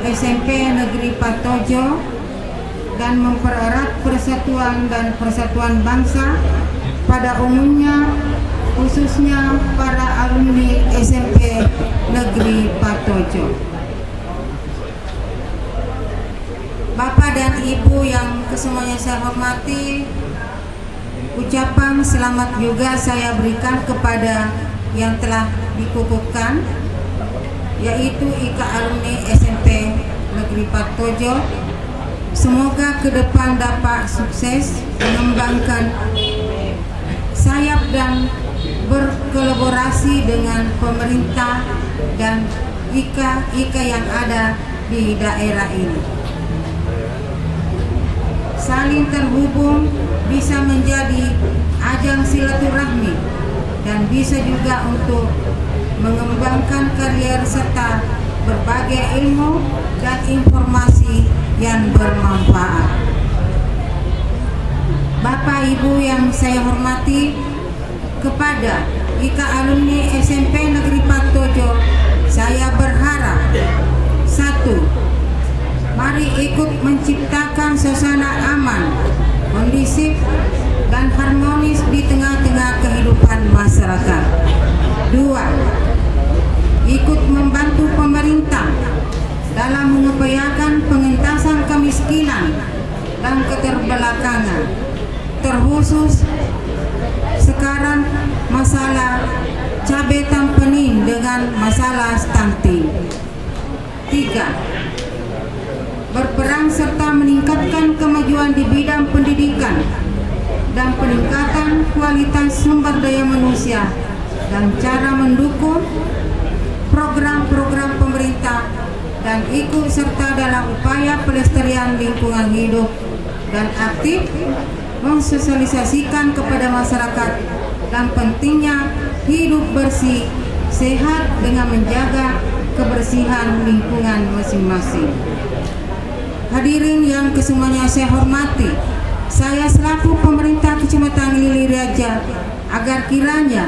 SMP Negeri Patojo dan mempererat persatuan dan persatuan bangsa pada umumnya, khususnya para alumni SMP Negeri Patojo. Bapak dan Ibu yang kesemuanya saya hormati, ucapan selamat juga saya berikan kepada yang telah dikukuhkan, yaitu IKA alumni SMP Negeri Patojo. Semoga ke depan dapat sukses mengembangkan sayap dan berkolaborasi dengan pemerintah dan IKA yang ada di daerah ini. Saling terhubung bisa menjadi ajang silaturahmi dan bisa juga untuk mengembangkan karier serta berbagai ilmu dan informasi yang bermanfaat. Bapak Ibu yang saya hormati, kepada IKA alumni SMP Negeri Patojo, saya berharap: 1. Mari ikut menciptakan suasana aman, kondusif dan harmonis di tengah-tengah kehidupan masyarakat. 2. Ikut membantu pemerintah dalam mengupayakan pengentasan kemiskinan dan keterbelakangan, terkhusus sekarang masalah cabai tampenin dengan masalah stunting. 3. Berperan serta meningkatkan kemajuan di bidang pendidikan dan peningkatan kualitas sumber daya manusia dan cara mendukung program-program pemerintah dan ikut serta dalam upaya pelestarian lingkungan hidup dan aktif mensosialisasikan kepada masyarakat dan pentingnya hidup bersih, sehat dengan menjaga kebersihan lingkungan masing-masing. Hadirin yang kesemuanya saya hormati, saya selaku pemerintah Kecamatan Lili Raja agar kiranya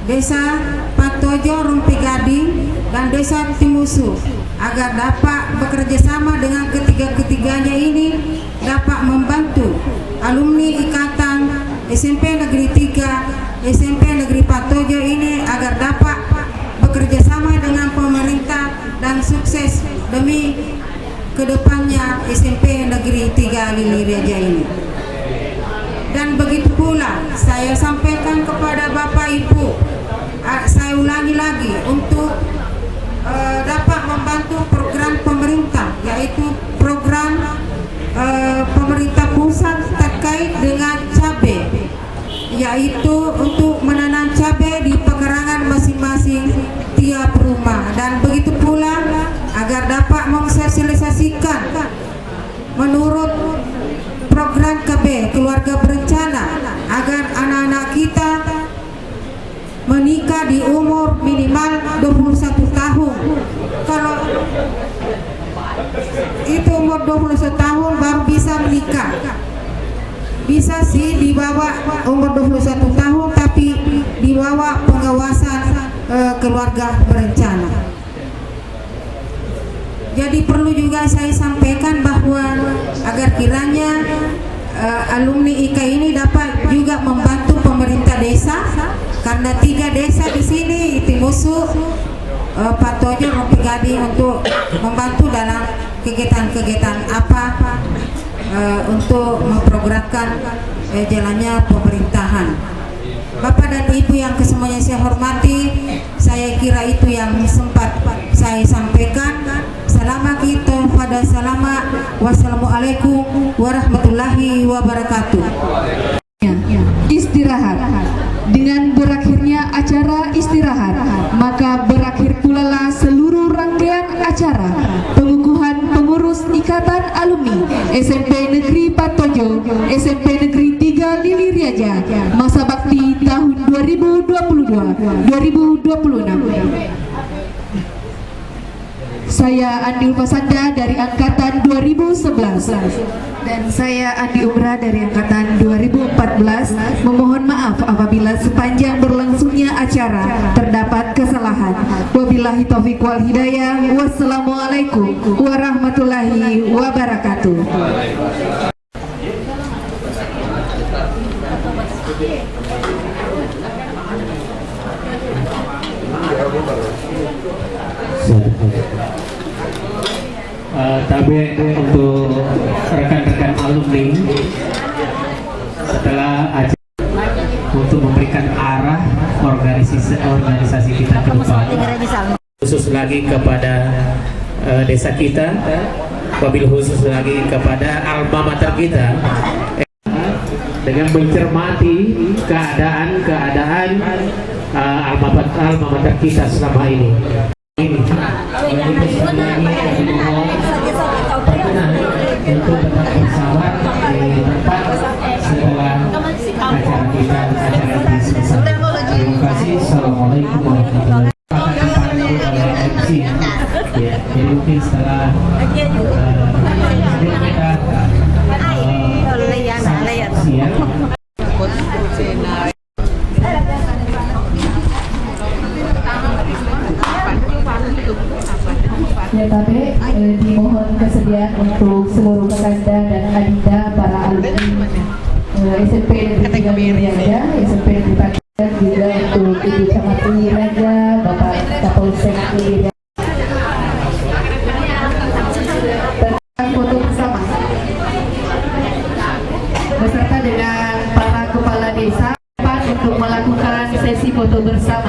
Desa Patojo, Rumpi Gading dan Desa Timusu agar dapat bekerjasama dengan ketiga-ketiganya ini dapat membantu alumni Ikatan SMP Negeri 3 SMP Negeri Patojo ini agar dapat bekerjasama dengan pemerintah dan sukses demi kedepannya SMP Negeri 3 Lili Raja ini. Dan begitu pula saya sampaikan kepada Bapak Ibu, saya ulangi lagi untuk dapat membantu program pemerintah, yaitu program pemerintah pusat terkait dengan cabai, yaitu untuk menanam cabai di pekarangan masing-masing tiap rumah. Dan begitu pula agar dapat mensosialisasikan menurut program KB keluarga berencana agar anak-anak kita menikah di umur minimal 21 tahun. Kalau itu umur 21 tahun baru bisa menikah. Bisa sih di bawah umur 21 tahun tapi di bawah pengawasan keluarga berencana. Jadi perlu juga saya sampaikan bahwa agar kiranya alumni IKA ini dapat juga membantu pemerintah desa, karena 3 desa di sini Timusu, Patojo, Rumpi Gading untuk membantu dalam kegiatan-kegiatan apa untuk memprogramkan jalannya pemerintahan. Bapak dan Ibu yang kesemuanya saya hormati, saya kira itu yang sempat saya sampaikan. Selamat kita pada selamat. Wassalamualaikum warahmatullahi wabarakatuh. Istirahat. Dengan berakhirnya acara istirahat, maka berakhir pula lah seluruh rangkaian acara pengukuhan pengurus Ikatan Alumni SMP Negeri Patojo, SMP Negeri 3 Lili Raja, masa bakti tahun 2022-2026. Saya Andi Ulfasanda dari Angkatan 2011. Dan saya Andi Umrah dari Angkatan 2014. Memohon maaf apabila sepanjang berlangsungnya acara terdapat kesalahan. Wabillahi taufiq wal hidayah. Wassalamualaikum warahmatullahi wabarakatuh. Tapi untuk rekan-rekan alumni setelah acara untuk memberikan arah organisasi kita ke depan, khusus lagi kepada desa kita, wabil khusus lagi kepada alma mater kita, dengan mencermati keadaan alma mater kita selama ini. Untuk tetap bersabar di tempat setelah acara kita selesai. Terima kasih. Assalamualaikum warahmatullahi wabarakatuh. Ya, jadi mungkin setelah kita siap. Ya, tapi dimohon kesediaan untuk seluruh Kakanda dan Adinda para alumni SMP Negeri 3 Lili Raja, SMP Negeri Patojo, juga untuk Ibu Camat Lili Raja, Bapak Kapolsek Lili Raja. Foto bersama beserta dengan para kepala desa untuk melakukan sesi foto bersama.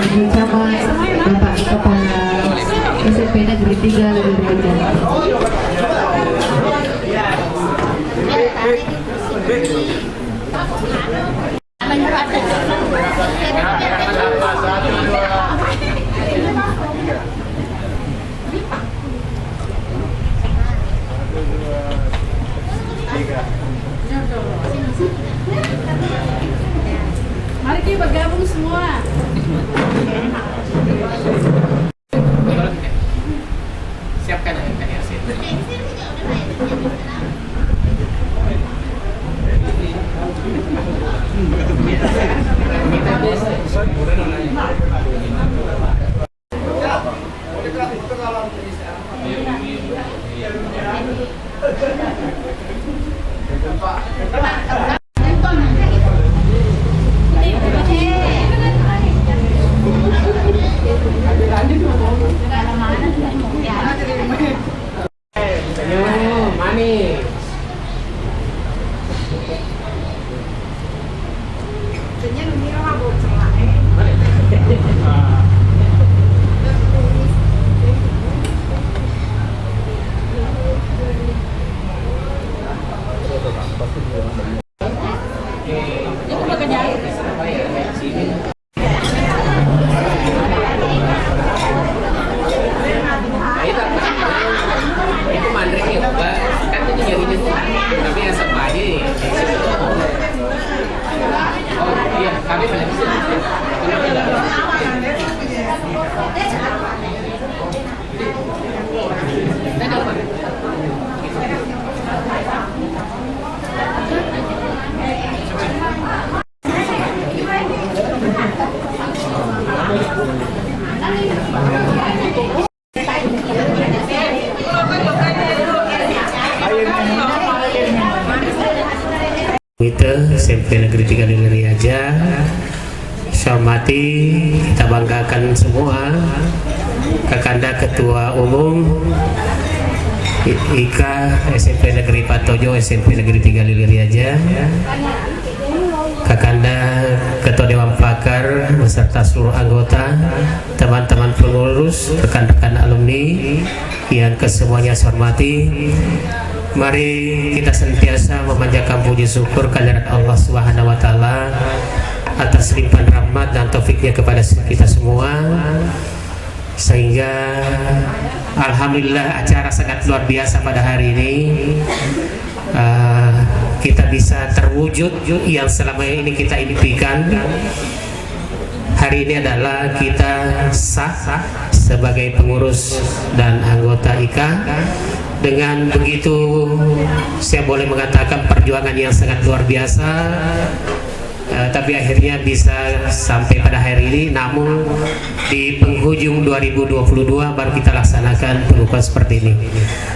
bersama Bapak Kepala SMP Negeri 3 Lili Mari kita bergabung semua. Siapkan tadi hasil. Manis. Itu mandreknya juga kan itu jadinya tapi yang sama aja ya. Oh iya kami banyak di sini. Komite SMP Negeri 3 Lili Riaja, saya hormati, kita banggakan semua Kakanda Ketua Umum IKA SMP Negeri Patojo, SMP Negeri 3 Lili Riaja, Kakanda Ketua Dewan Pakar beserta seluruh anggota, teman-teman pengurus, rekan-rekan alumni yang kesemuanya saya hormati. Mari kita senantiasa memanjatkan puji syukur kehadirat Allah Subhanahu wa taala atas limpahan rahmat dan taufiknya kepada kita semua, sehingga alhamdulillah acara sangat luar biasa pada hari ini. Kita bisa terwujud yang selama ini kita impikan. Hari ini adalah kita sah sebagai pengurus dan anggota IKA. Dengan begitu saya boleh mengatakan perjuangan yang sangat luar biasa, tapi akhirnya bisa sampai pada hari ini. Namun di penghujung 2022 baru kita laksanakan pengukuhan seperti ini.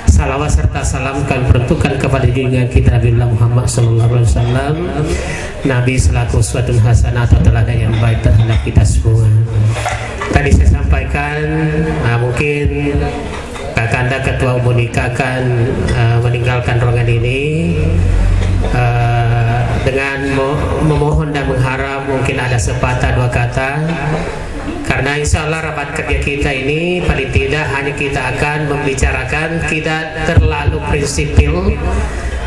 Salawat serta salam kami peruntukkan kepada junjungan kita Nabi Muhammad SAW, Nabi selaku uswatun hasanah atau teladan yang baik terhadap kita semua. Tadi saya sampaikan mungkin Kakanda Ketua Umum IKA akan meninggalkan ruangan ini dengan memohon dan mengharap mungkin ada sepatah dua kata, karena insya Allah rapat kerja kita ini paling tidak hanya kita akan membicarakan, tidak terlalu prinsipil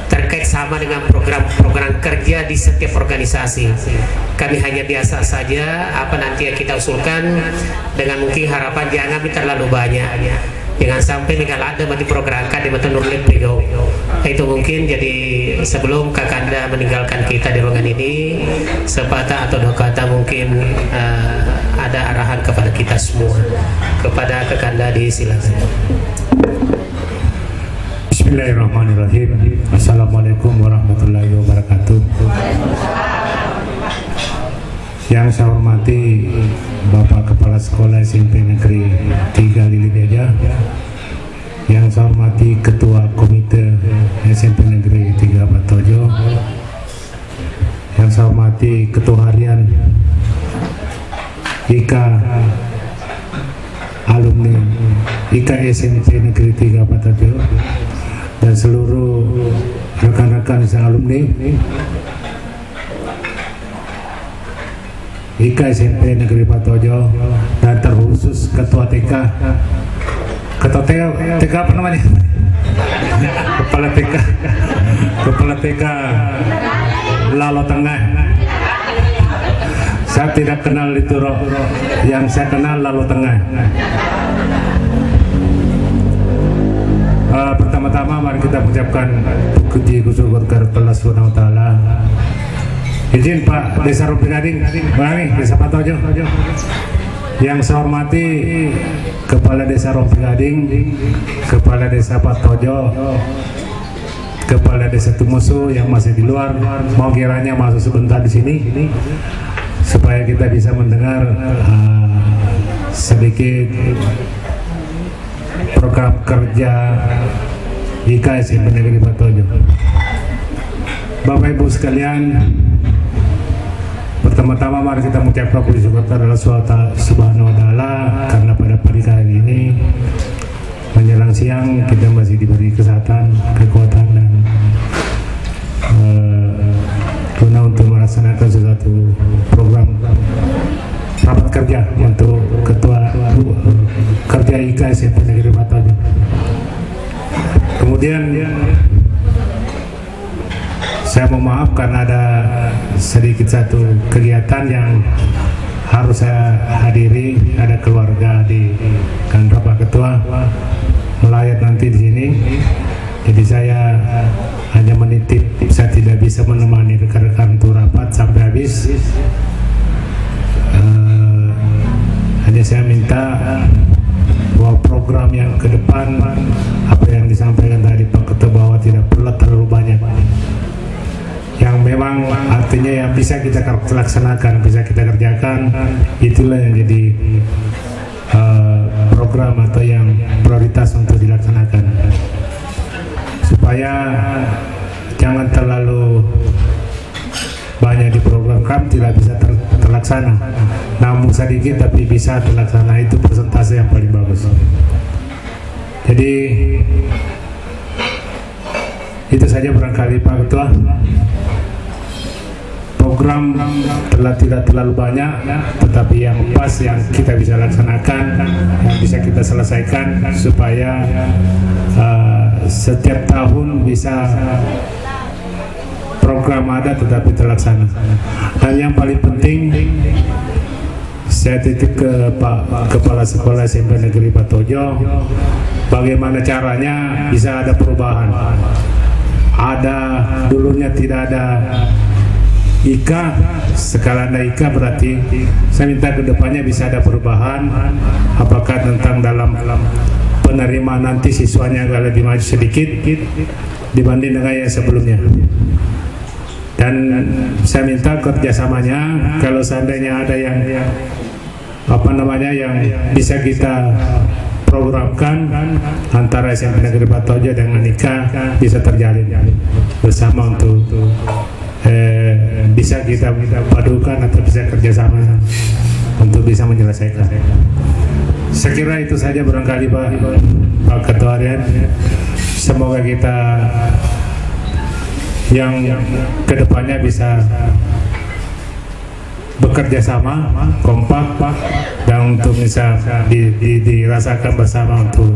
terkait sama dengan program-program kerja di setiap organisasi. Kami hanya biasa saja apa nanti yang kita usulkan, dengan mungkin harapan jangan terlalu banyak. Jangan sampai kalau ada mati programkan di mata nurlip beliau. Itu mungkin jadi sebelum Kakanda meninggalkan kita di ruangan ini, sepatah atau dua kata mungkin ada arahan kepada kita semua. Kepada Kakanda disilakan. Bismillahirrahmanirrahim. Assalamualaikum warahmatullahi wabarakatuh. Yang saya hormati Bapak Kepala Sekolah SMP Negeri 3 Lili Riaja, yang saya hormati Ketua Komite SMP Negeri 3 Patojo, yang saya hormati Ketua Harian IKA alumni IKA SMP Negeri 3 Patojo, dan seluruh rekan-rekan alumni. IKA SMP Negeri Patojo, dan terkhusus Ketua TK. Ketua TK apa namanya? Kepala TK Lalo Tengah. Saya tidak kenal itu roh, yang saya kenal Lalo Tengah. Pertama-tama mari kita mengucapkan puji syukur kepada Allah Subhanahu wa taala. Izin Pak Desa Rompi Gading, Desa Patojo. Yang saya hormati Kepala Desa Rompi Gading, Kepala Desa Patojo, Kepala Desa Tumusu yang masih di luar, mau kiranya masuk sebentar di sini supaya kita bisa mendengar sedikit program kerja IKA SMP Negeri Patojo. Bapak Ibu sekalian, pertama-tama mari kita mengucapkan puji syukur kepada Allah Subhanahu wa taala karena pada pagi hari ini menjelang siang kita masih diberi kesehatan, kekuatan dan guna untuk melaksanakan sesuatu program rapat kerja untuk Ketua Kerja IKA SMP Negeri Patojo. Kemudian saya mohon maaf karena ada sedikit satu kegiatan yang harus saya hadiri, ada keluarga di kantor Pak Ketua melayat nanti di sini. Jadi saya hanya menitip, saya tidak bisa menemani rekan-rekan untuk rapat sampai habis. Hanya saya minta bahwa program yang ke depan, apa yang disampaikan tadi Pak Ketua bahwa tidak perlu terlalu banyak, yang memang artinya yang bisa kita laksanakan, bisa kita kerjakan, itulah yang jadi program atau yang prioritas untuk dilaksanakan, supaya jangan terlalu banyak di program tidak bisa terlaksana, namun sedikit tapi bisa terlaksana, itu persentase yang paling bagus. Jadi itu saja barangkali Pak Ketua. Program tidak terlalu banyak, tetapi yang pas yang kita bisa laksanakan, yang bisa kita selesaikan supaya setiap tahun bisa program ada tetapi terlaksana. Dan yang paling penting saya titip ke Pak Kepala Sekolah SMP Negeri Patojo, bagaimana caranya bisa ada perubahan. Ada dulunya tidak ada IKA, sekarang ada IKA, berarti saya minta kedepannya bisa ada perubahan, apakah tentang dalam penerimaan nanti siswanya agak lebih maju sedikit dibanding dengan yang sebelumnya. Dan saya minta kerjasamanya, kalau seandainya ada yang yang bisa kita programkan antara SMP Negeri Patojo dengan IKA bisa terjalin bersama untuk bisa kita padukan atau bisa kerjasama untuk bisa menyelesaikan. Saya kira itu saja barangkali Pak Ketua Harian. Semoga kita yang kedepannya bisa bekerja sama, kompak, dan untuk bisa dirasakan bersama untuk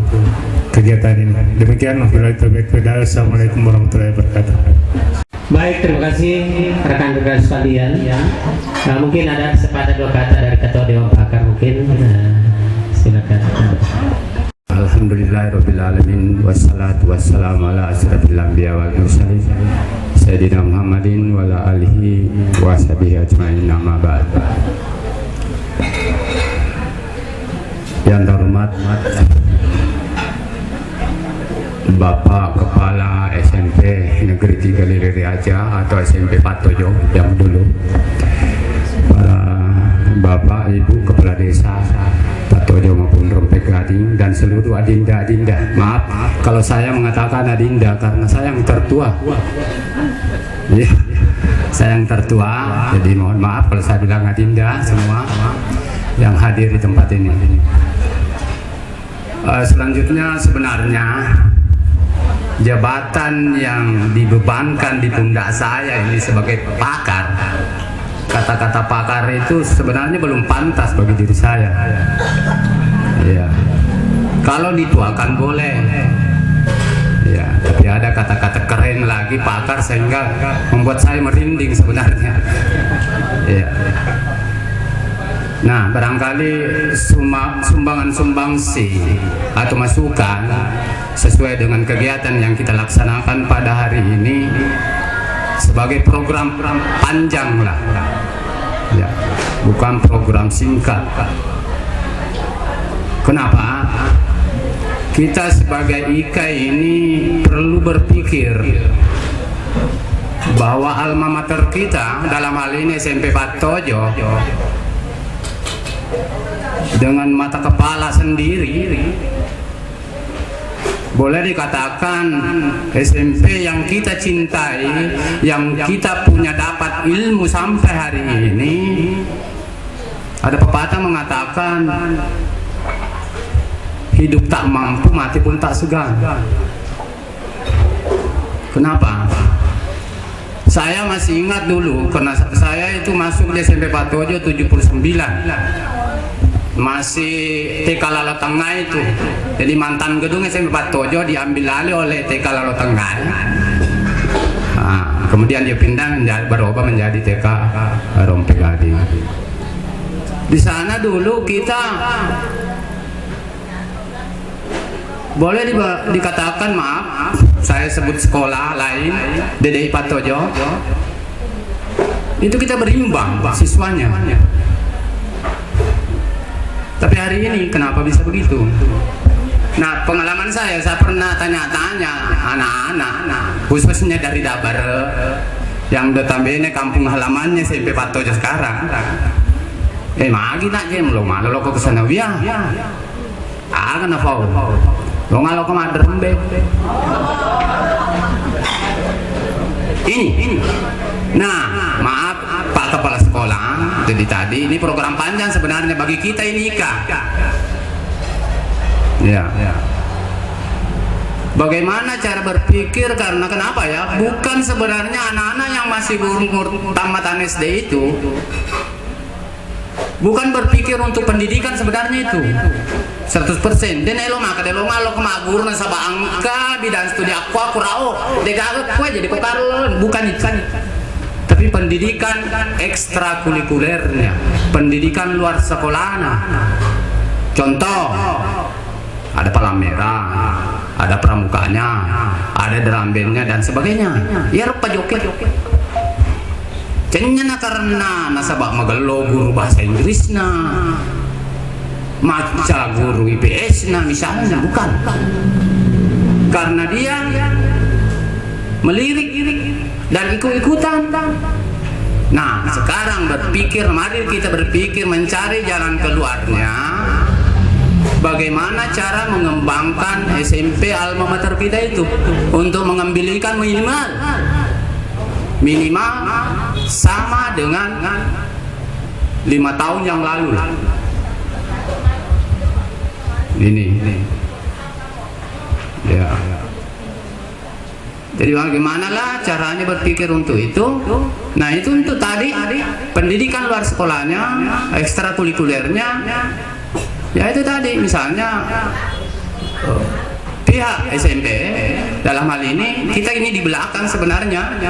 kegiatan ini. Demikian, Assalamualaikum warahmatullahi wabarakatuh. Baik, terima kasih rekan-rekan sekalian. Mungkin ada sepatah dua kata dari Ketua Dewan Pakar, mungkin silakan. Alhamdulillahirrabbilalamin, wassalatu wassalamu ala asyrafil anbiya wal mursalin Sayyidina Muhammadin wa ala alihi wa sahbihi ajma'in, amma ba'd. Yang terhormat Bapak Kepala SMP Negeri 3 Lili Riaja atau SMP Patojo yang dulu, para Bapak Ibu Kepala Desa Patojo maupun Rompi Gading, dan seluruh adinda-adinda. Maaf kalau saya mengatakan adinda karena saya yang tertua. Ya, saya yang tertua, jadi mohon maaf kalau saya bilang adinda semua yang hadir di tempat ini. Selanjutnya sebenarnya jabatan yang dibebankan di pundak saya ini sebagai pakar kata-kata pakar itu sebenarnya belum pantas bagi diri saya. Ya, kalau dituakan boleh. Ya, tapi ada kata-kata keren lagi pakar sehingga membuat saya merinding sebenarnya. Ya. Nah, barangkali sumbangan sumbangsi atau masukan sesuai dengan kegiatan yang kita laksanakan pada hari ini sebagai program panjang lah, ya, bukan program singkat. Kenapa? Kita sebagai IKA ini perlu berpikir bahwa alma mater kita, dalam hal ini SMP Patojo, dengan mata kepala sendiri boleh dikatakan SMP yang kita cintai, yang kita punya dapat ilmu sampai hari ini. Ada pepatah mengatakan hidup tak mampu, mati pun tak segan. Kenapa? Saya masih ingat dulu, karena saya itu masuk di SMP Patojo 79, masih TK Lalo Tengah itu. Jadi mantan gedung SMP Patojo diambil alih oleh TK Lalo Tengah. Nah, kemudian dia pindah berubah menjadi TK Rompe Gading. Di sana dulu kita boleh dikatakan, maaf, saya sebut sekolah lain, DDI Patojo, itu kita berimbang siswanya. Tapi hari ini kenapa bisa begitu? Nah, pengalaman saya pernah tanya-tanya anak-anak, khususnya dari Dabar, yang notabene kampung halamannya SMP Patojo sekarang. Magi nak jem lo malu lo ke sana wia. Kenapa? Lo ngalo ke Madrembe. Ini. Nah, maaf Pak Kepala Sekolah, jadi tadi ini program panjang sebenarnya bagi kita ini IKA. Ya. Bagaimana cara berpikir, karena kenapa ya? Bukan sebenarnya anak-anak yang masih umur tamatan SD itu bukan berpikir untuk pendidikan sebenarnya itu 100%. Dan elo maka delo ngalo kemagur na sa angka bidan studi aku rao degagot ko jadi kokaron, bukan itu. Tapi pendidikan ekstrakurikulernya, pendidikan luar sekolahnya. Contoh, ada palang merah, ada pramukanya, ada drum bandnya dan sebagainya. Ya rupa joket. Cenya na karena nasabak magalo guru bahasa Inggris na, maca guru IPS na misalnya, bukan. Karena dia melirik dan ikut-ikutan. Nah, sekarang mari kita berpikir mencari jalan keluarnya. Bagaimana cara mengembangkan SMP alma mater kita itu untuk mengambilkan minimal sama dengan 5 tahun yang lalu. Ini. Ya. Jadi bagaimanalah caranya berpikir untuk itu? Nah, itu untuk tadi pendidikan luar sekolahnya, ekstrakurikulernya. Ya itu tadi misalnya pihak SMP dalam hal ini, kita ini di belakang sebenarnya.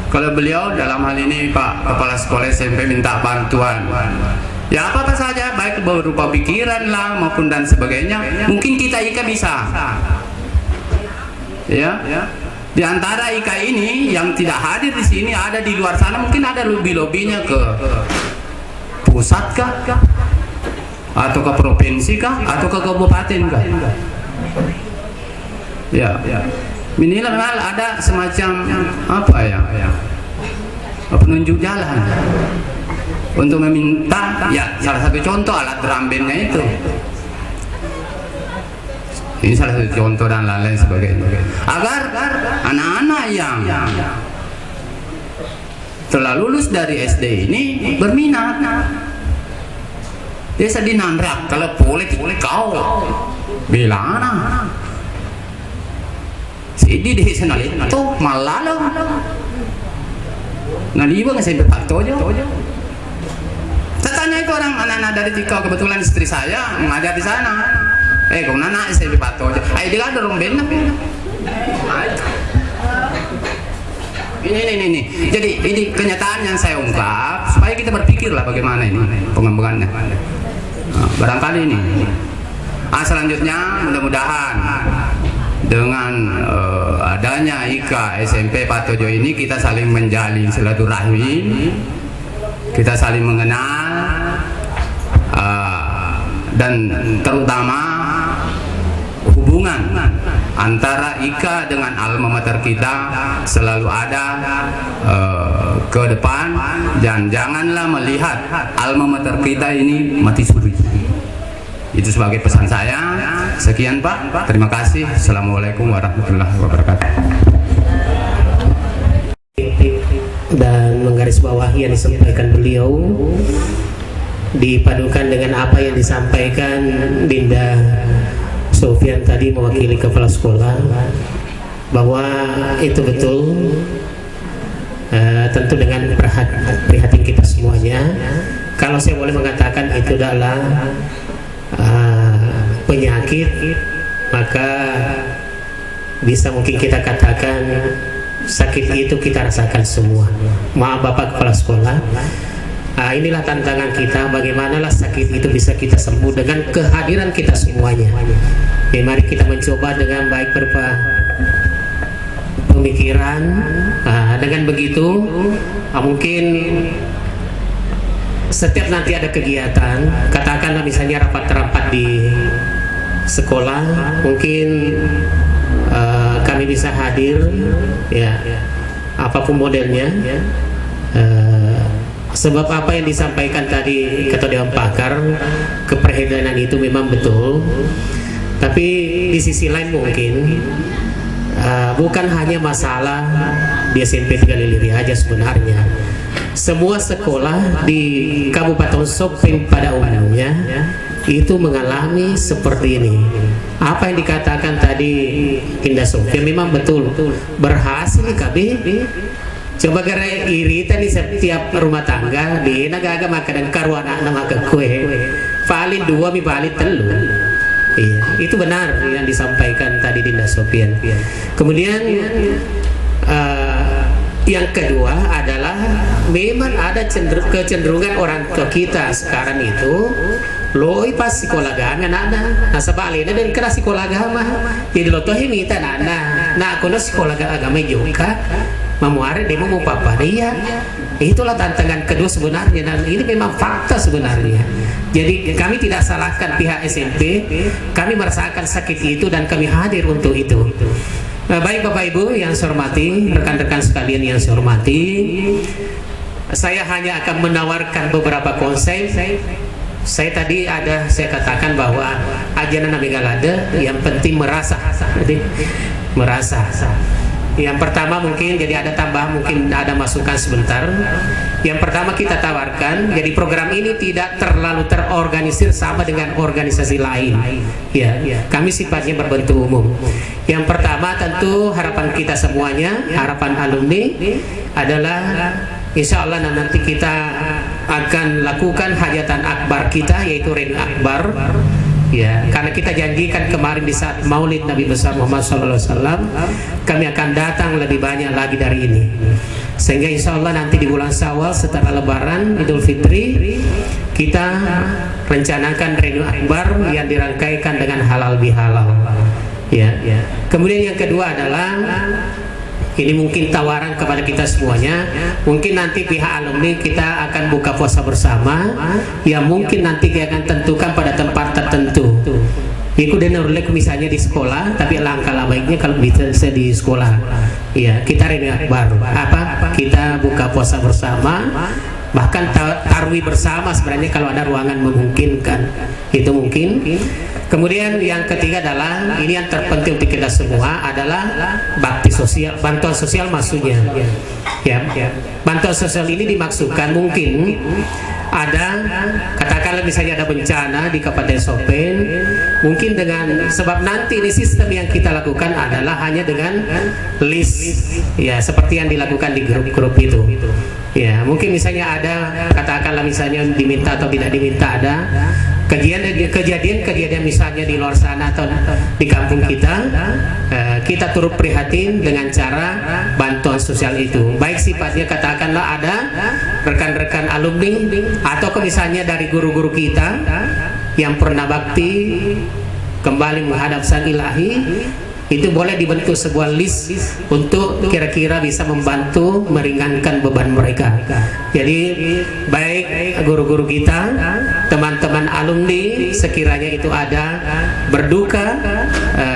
Kalau beliau dalam hal ini Pak Kepala Sekolah SMP minta bantuan, ya apa saja, baik berupa pikiran lah maupun dan sebagainya, mungkin kita IKA bisa. Ya, di antara IKA ini yang tidak hadir di sini, ada di luar sana, mungkin ada lobby-lobbynya ke pusat kah, atau ke provinsi kah, atau ke kabupaten kah? Ya, minimal ada semacam apa ya, penunjuk jalan untuk meminta. Ya, salah satu contoh alat drum bandnya itu. Ini salah satu contoh dan lain-lain sebagainya. Agar anak-anak yang telah lulus dari SD ini berminat. Dia sedih nandrak kalau politik kau bilang Sidi di sana itu malah Naliwa nggak SMP Pak Tojo. Saya tanya itu orang anak-anak dari Tikau, kebetulan istri saya mengajar di sana. Kau anak SMP Pak Tojo. Ayo dia ada romben. Ini. Jadi ini kenyataan yang saya ungkap supaya kita berpikirlah bagaimana ini pengembangannya. Barangkali ini. Selanjutnya mudah-mudahan dengan adanya IKA SMP Pak Tojo ini kita saling menjalin silaturahmi, kita saling mengenal, dan terutama hubungan antara IKA dengan alma mater kita selalu ada ke depan, dan janganlah melihat alma mater kita ini mati suri. Itu sebagai pesan saya. Sekian Pak, terima kasih. Assalamualaikum warahmatullahi wabarakatuh. Dan menggarisbawahi yang disampaikan beliau dipadukan dengan apa yang disampaikan Dinda Sofian tadi mewakili kepala sekolah, bahwa itu betul, tentu dengan prihatin kita semuanya. Kalau saya boleh mengatakan itu adalah penyakit, maka bisa mungkin kita katakan sakit itu kita rasakan semua. Maaf Bapak Kepala Sekolah, inilah tantangan kita, bagaimanalah sakit itu bisa kita sembuh dengan kehadiran kita semuanya. Mari kita mencoba dengan baik berupa pemikiran. Dengan begitu mungkin setiap nanti ada kegiatan, katakanlah misalnya rapat-rapat di sekolah, mungkin kami bisa hadir, ya, apapun modelnya, sebab apa yang disampaikan tadi Ketua Dewan Pakar, keprihatinan itu memang betul, tapi di sisi lain mungkin bukan hanya masalah di SMP 3 Lili aja sebenarnya. Semua sekolah di Kabupaten Sopeng pada umumnya itu mengalami seperti ini. Apa yang dikatakan tadi Indah Sofia memang betul, berhasil KB. Coba gara iritan di setiap rumah tangga di naga makan karuan anak makan kue paling 2 mi paling telu. Iya, itu benar yang disampaikan tadi Dinda Sofian. Kemudian yang kedua adalah memang ada kecenderungan orang tua kita sekarang itu loi pas sekolah agama anak-anak nah sebaliknya dan kena sekolah agama jadi lo tuh minta anak nah aku sekolah agama juga memuari demo mau papa dia. Itulah tantangan kedua sebenarnya, dan ini memang fakta sebenarnya. Jadi kami tidak salahkan pihak SMP, kami merasakan sakit itu dan kami hadir untuk itu. Baik Bapak Ibu yang saya hormati, rekan-rekan sekalian yang saya hormati, saya hanya akan menawarkan beberapa konsep. Saya tadi saya katakan bahwa ajaran Nabi Galada yang penting merasa. Jadi merasa. Yang pertama mungkin jadi ada tambahan, mungkin ada masukan sebentar. Yang pertama kita tawarkan, jadi program ini tidak terlalu terorganisir sama dengan organisasi lain. Ya, kami sifatnya berbentuk umum. Yang pertama tentu harapan kita semuanya, harapan alumni adalah insya Allah nanti kita akan lakukan hajatan akbar kita, yaitu Reuni Akbar. Ya, karena kita janjikan kemarin di saat Maulid Nabi besar Muhammad SAW, kami akan datang lebih banyak lagi dari ini. Sehingga insya Allah nanti di bulan Syawal setelah Lebaran Idul Fitri kita rencanakan Reuni Akbar yang dirangkaikan dengan halal bihalal. Ya. Kemudian yang kedua adalah ini mungkin tawaran kepada kita semuanya. Mungkin nanti pihak alumni kita akan buka puasa bersama. Ya mungkin nanti kita akan tentukan pada tempat tertentu. Ikut dan urlek misalnya di sekolah, tapi langkah baiknya kalau bisa di sekolah. Ya kita Reuni Akbar. Apa? Kita buka puasa bersama. Bahkan tarwi bersama sebenarnya kalau ada ruangan memungkinkan. Itu mungkin. Kemudian yang ketiga adalah ini yang terpenting untuk kita semua adalah bakti sosial, bantuan sosial maksudnya. Ya. Bantuan sosial ini dimaksudkan mungkin ada, katakanlah misalnya ada bencana di Kabupaten Sopen, mungkin dengan sebab nanti ini sistem yang kita lakukan adalah hanya dengan list, ya seperti yang dilakukan di grup-grup itu. Ya, mungkin misalnya ada, katakanlah misalnya diminta atau tidak diminta ada kejadian misalnya di luar sana atau di kampung kita, kita turut prihatin dengan cara bantuan sosial itu. Baik sifatnya katakanlah ada rekan-rekan alumni atau misalnya dari guru-guru kita yang pernah bakti kembali menghadap Sang Ilahi, itu boleh dibentuk sebuah list untuk kira-kira bisa membantu meringankan beban mereka. Jadi baik guru-guru kita, teman-teman alumni, sekiranya itu ada berduka,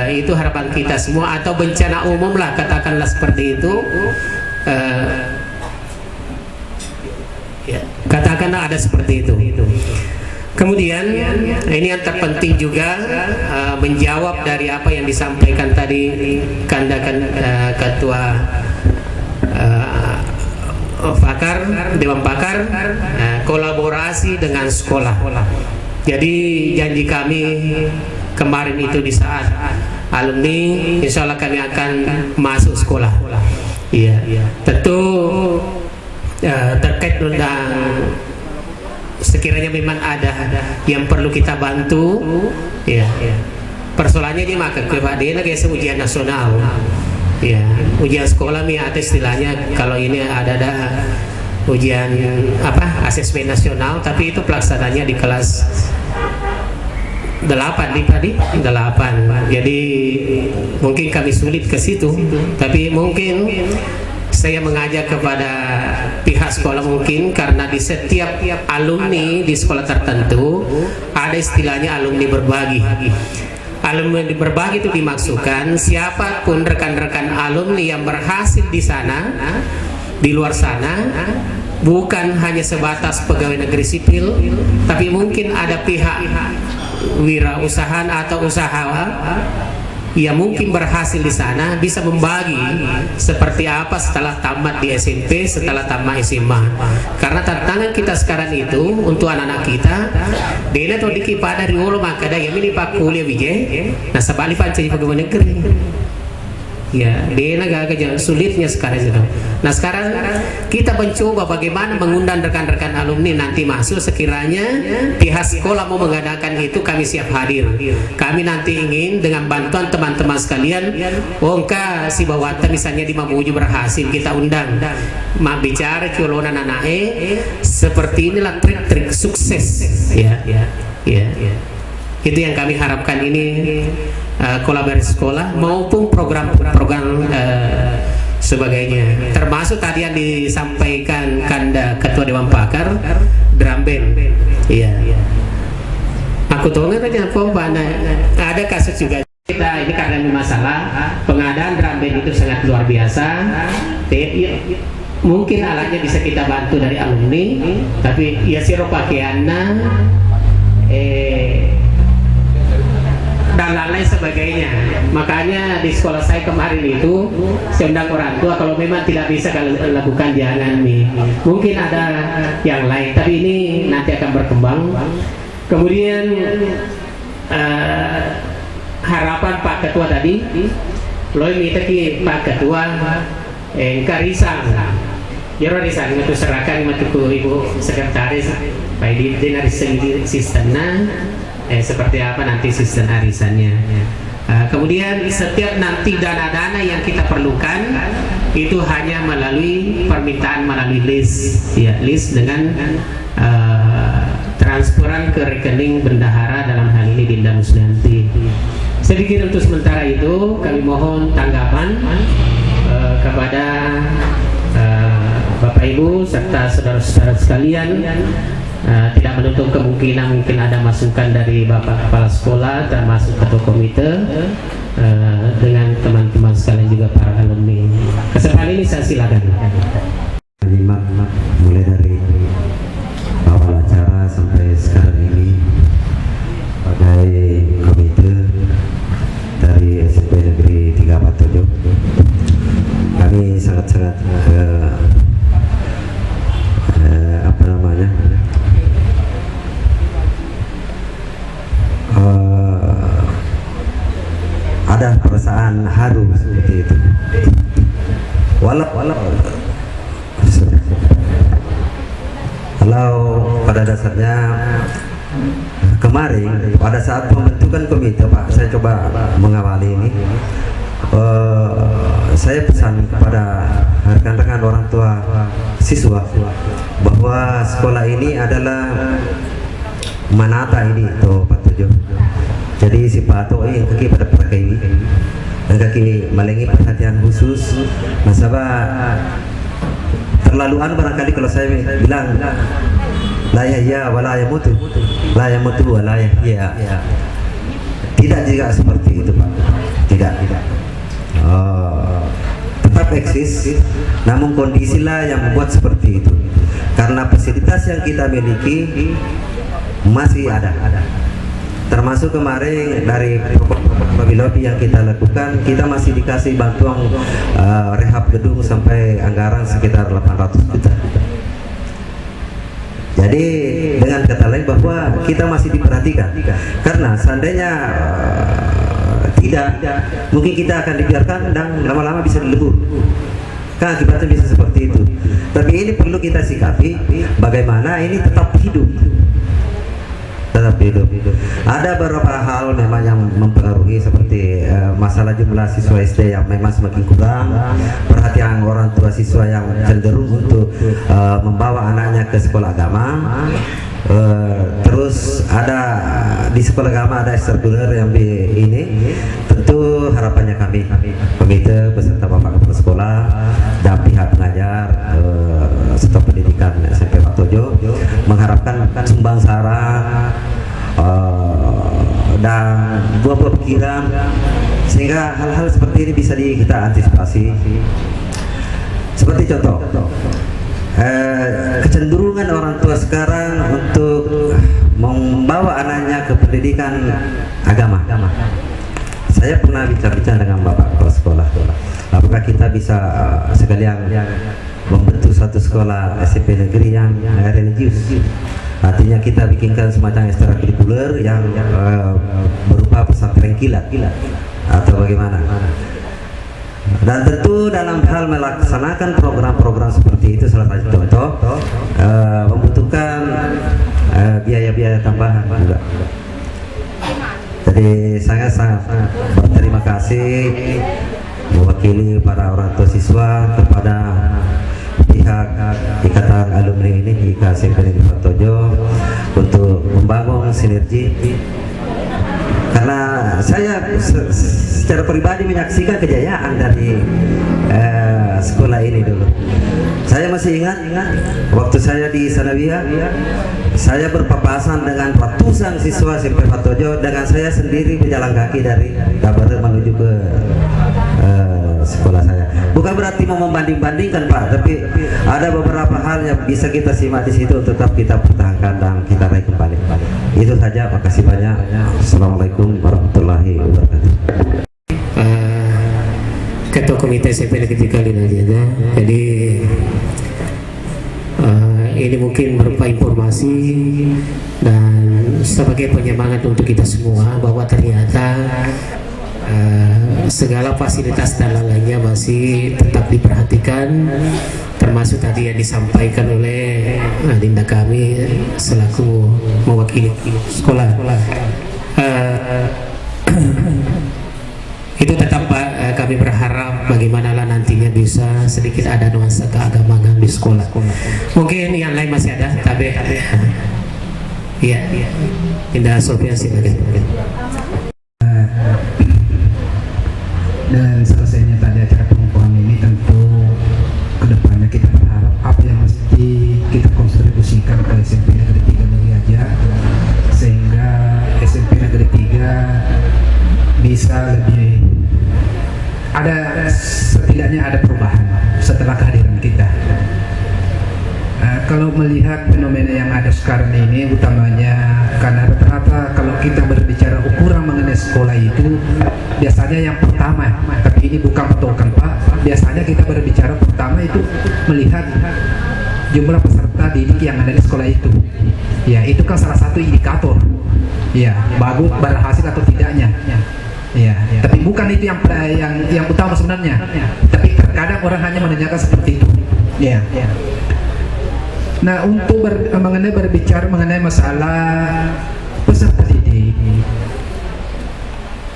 itu harapan kita semua, atau bencana umum lah katakanlah seperti itu, katakanlah ada seperti itu. Kemudian ini yang terpenting juga, menjawab dari apa yang disampaikan tadi Ketua Pakar, Dewan Pakar, kolaborasi dengan sekolah. Jadi janji kami kemarin itu di saat alumni, insya Allah kami akan masuk sekolah. Iya, tentu terkait dengan sekiranya memang ada yang perlu kita bantu, ya. Persoalannya di maka kepada guys ujian nasional, ya, ujian sekolah mi ada istilahnya, kalau ini ada ujian apa asesmen nasional, tapi itu pelaksananya di kelas 8 nih tadi 8. Jadi mungkin kami sulit ke situ, tapi mungkin saya mengajak kepada pihak sekolah mungkin, karena di setiap alumni di sekolah tertentu ada istilahnya alumni berbagi. Alumni berbagi itu dimaksudkan siapapun rekan-rekan alumni yang berhasil di sana, di luar sana, bukan hanya sebatas pegawai negeri sipil, tapi mungkin ada pihak wirausahaan atau usahawan yang mungkin berhasil di sana, bisa membagi seperti apa setelah tamat di SMP, setelah tamat SMA. Karena tantangan kita sekarang itu untuk anak-anak kita, dia tuh diki pada riolo maka ada yang ini pak kuliah bije, nah sebalik pancai pegawai negeri. Ya, dia agak sulitnya sekarang itu. Nah sekarang kita mencoba bagaimana mengundang rekan-rekan alumni nanti masuk, sekiranya pihak sekolah mau mengadakan itu, kami siap hadir. Kami nanti ingin dengan bantuan teman-teman sekalian, ongka si Bawata misalnya di Mamuju berhasil, kita undang bicara colonan anak seperti inilah trik-trik sukses. Ya. Itu yang kami harapkan ini, kolaborasi sekolah maupun program-program sebagainya, termasuk tadi yang disampaikan Ketua Dewan Pakar drum band. Iya. Aku tahu nggak aja ada kasus juga kita ini karena masalah pengadaan drum band itu sangat luar biasa. Mungkin alatnya bisa kita bantu dari alumni, tapi ya siro pakaiannya dan lain sebagainya. Makanya di sekolah saya kemarin itu saya undang orang tua, kalau memang tidak bisa kalau lakukan jangan nih, mungkin ada yang lain, tapi ini nanti akan berkembang. Kemudian harapan Pak Ketua tadi loy minta ki Pak Ketua karisang jero risang itu serahkan matuku Ibu Sekretaris Pak Dirjen dari sistemnya, seperti apa nanti sistem arisannya. Kemudian setiap nanti dana-dana yang kita perlukan itu hanya melalui permintaan melalui list, ya, list dengan transferan ke rekening bendahara, dalam hal ini Dinda Musnanti. Saya pikir untuk sementara itu kami mohon tanggapan kepada Bapak Ibu serta saudara-saudara sekalian. Tidak menutup kemungkinan mungkin ada masukan dari Bapak Kepala Sekolah termasuk Ketua Komite dengan teman-teman sekalian juga para alumni. Kesempatan ini saya silakan. Mulai dari awal acara sampai sekarang ini sebagai komite dari SMP Negeri 347 kami sangat-sangat ada perasaan haru seperti itu. Walau pada dasarnya kemarin pada saat pembentukan komite Pak, saya coba mengawali ini, saya pesan kepada rekan-rekan orang tua siswa bahwa sekolah ini adalah manata ini tuh Pak Tujuh. Jadi si Pak Ato yang kaki pada pakai dan kaki malengi perhatian khusus. Nasabah terlaluan barangkali kalau saya bilang la yahya wa la yamutu, la yamutu wa la yahya. Tidak juga seperti itu Pak, tidak. Tetap eksis, namun kondisilah yang membuat seperti itu. Karena fasilitas yang kita miliki masih ada. Termasuk kemarin dari lobby yang kita lakukan, kita masih dikasih bantuan rehab gedung sampai anggaran sekitar 800 juta. Jadi dengan kata lain bahwa kita masih diperhatikan. Karena seandainya tidak, mungkin kita akan dibiarkan dan lama-lama bisa dilebur. Kan akibatnya bisa seperti itu. Tapi ini perlu kita sikapi bagaimana ini tetap hidup. Ada beberapa hal memang yang mempengaruhi seperti masalah jumlah siswa SD yang memang semakin kurang, perhatian orang tua siswa yang cenderung untuk membawa anaknya ke sekolah agama. Terus ada di sekolah agama ada ekstrakurikuler yang ini, tentu harapannya kami komite beserta Bapak Kepala Sekolah dan pihak pengajar serta pendidikan SMP Pak Tojo mengharapkan sumbang sara dan buah-buah pikiran sehingga hal-hal seperti ini bisa kita antisipasi. Seperti contoh kecenderungan orang tua sekarang untuk membawa anaknya ke pendidikan agama. Saya pernah bicara-bicara dengan Bapak Kepala Sekolah, apakah kita bisa sekalian membentuk satu sekolah SMP negeri yang religius. Artinya kita bikinkan semacam ekstrakurikuler yang berupa pesantren kilat atau bagaimana. Dan tentu dalam hal melaksanakan program-program seperti itu salah satu contoh membutuhkan biaya-biaya tambahan juga. Jadi saya sangat berterima kasih mewakili para orang tua siswa kepada pihak Ikatan Alumni ini IKSMP Negeri Pak Tojo untuk membangun sinergi. Karena saya secara pribadi menyaksikan kejayaan dari sekolah ini dulu. Saya masih ingat waktu saya di Sanawiyah, saya berpapasan dengan ratusan siswa SMP Pak Tojo dengan saya sendiri berjalan kaki dari Kabar menuju ke sekolah saya. Bukan berarti mau membanding-bandingkan Pak, tapi ada beberapa hal yang bisa kita simak di situ tetap kita pertahankan dan kita raih kembali. Itu saja, makasih banyak. Assalamualaikum warahmatullahi wabarakatuh. Ketua Komite SMP Negeri 3 Liraja. Jadi ini mungkin berupa informasi dan sebagai penyemangat untuk kita semua bahwa ternyata segala fasilitas dan lainnya masih tetap diperhatikan, termasuk tadi yang disampaikan oleh Dinda kami selaku mewakili sekolah. Itu tetap Pak, kami berharap bagimanalah nantinya bisa sedikit ada nuansa keagamaan di sekolah. Mungkin yang lain masih ada, tapi iya, Dinda Sofia silakan. Dan selesainya tadi acara pengukuhan ini, tentu kedepannya kita berharap apa yang mesti kita kontribusikan ke SMP Negeri 3 Liraja sehingga SMP Negeri 3 bisa lebih ada, setidaknya ada perubahan setelah kehadiran kita. Kalau melihat fenomena yang ada sekarang ini, utamanya karena rata-rata kalau kita berbicara ukuran mengenai sekolah itu biasanya yang pertama, tapi ini bukan patokan Pak, biasanya kita berbicara pertama itu melihat jumlah peserta didik yang ada di sekolah itu. Ya, itu kan salah satu indikator ya bagus berhasil atau tidaknya. Ya, tapi bukan itu yang utama sebenarnya. Tapi terkadang orang hanya menanyakan seperti itu. Ya. Nah, untuk berbicara mengenai masalah peserta didik,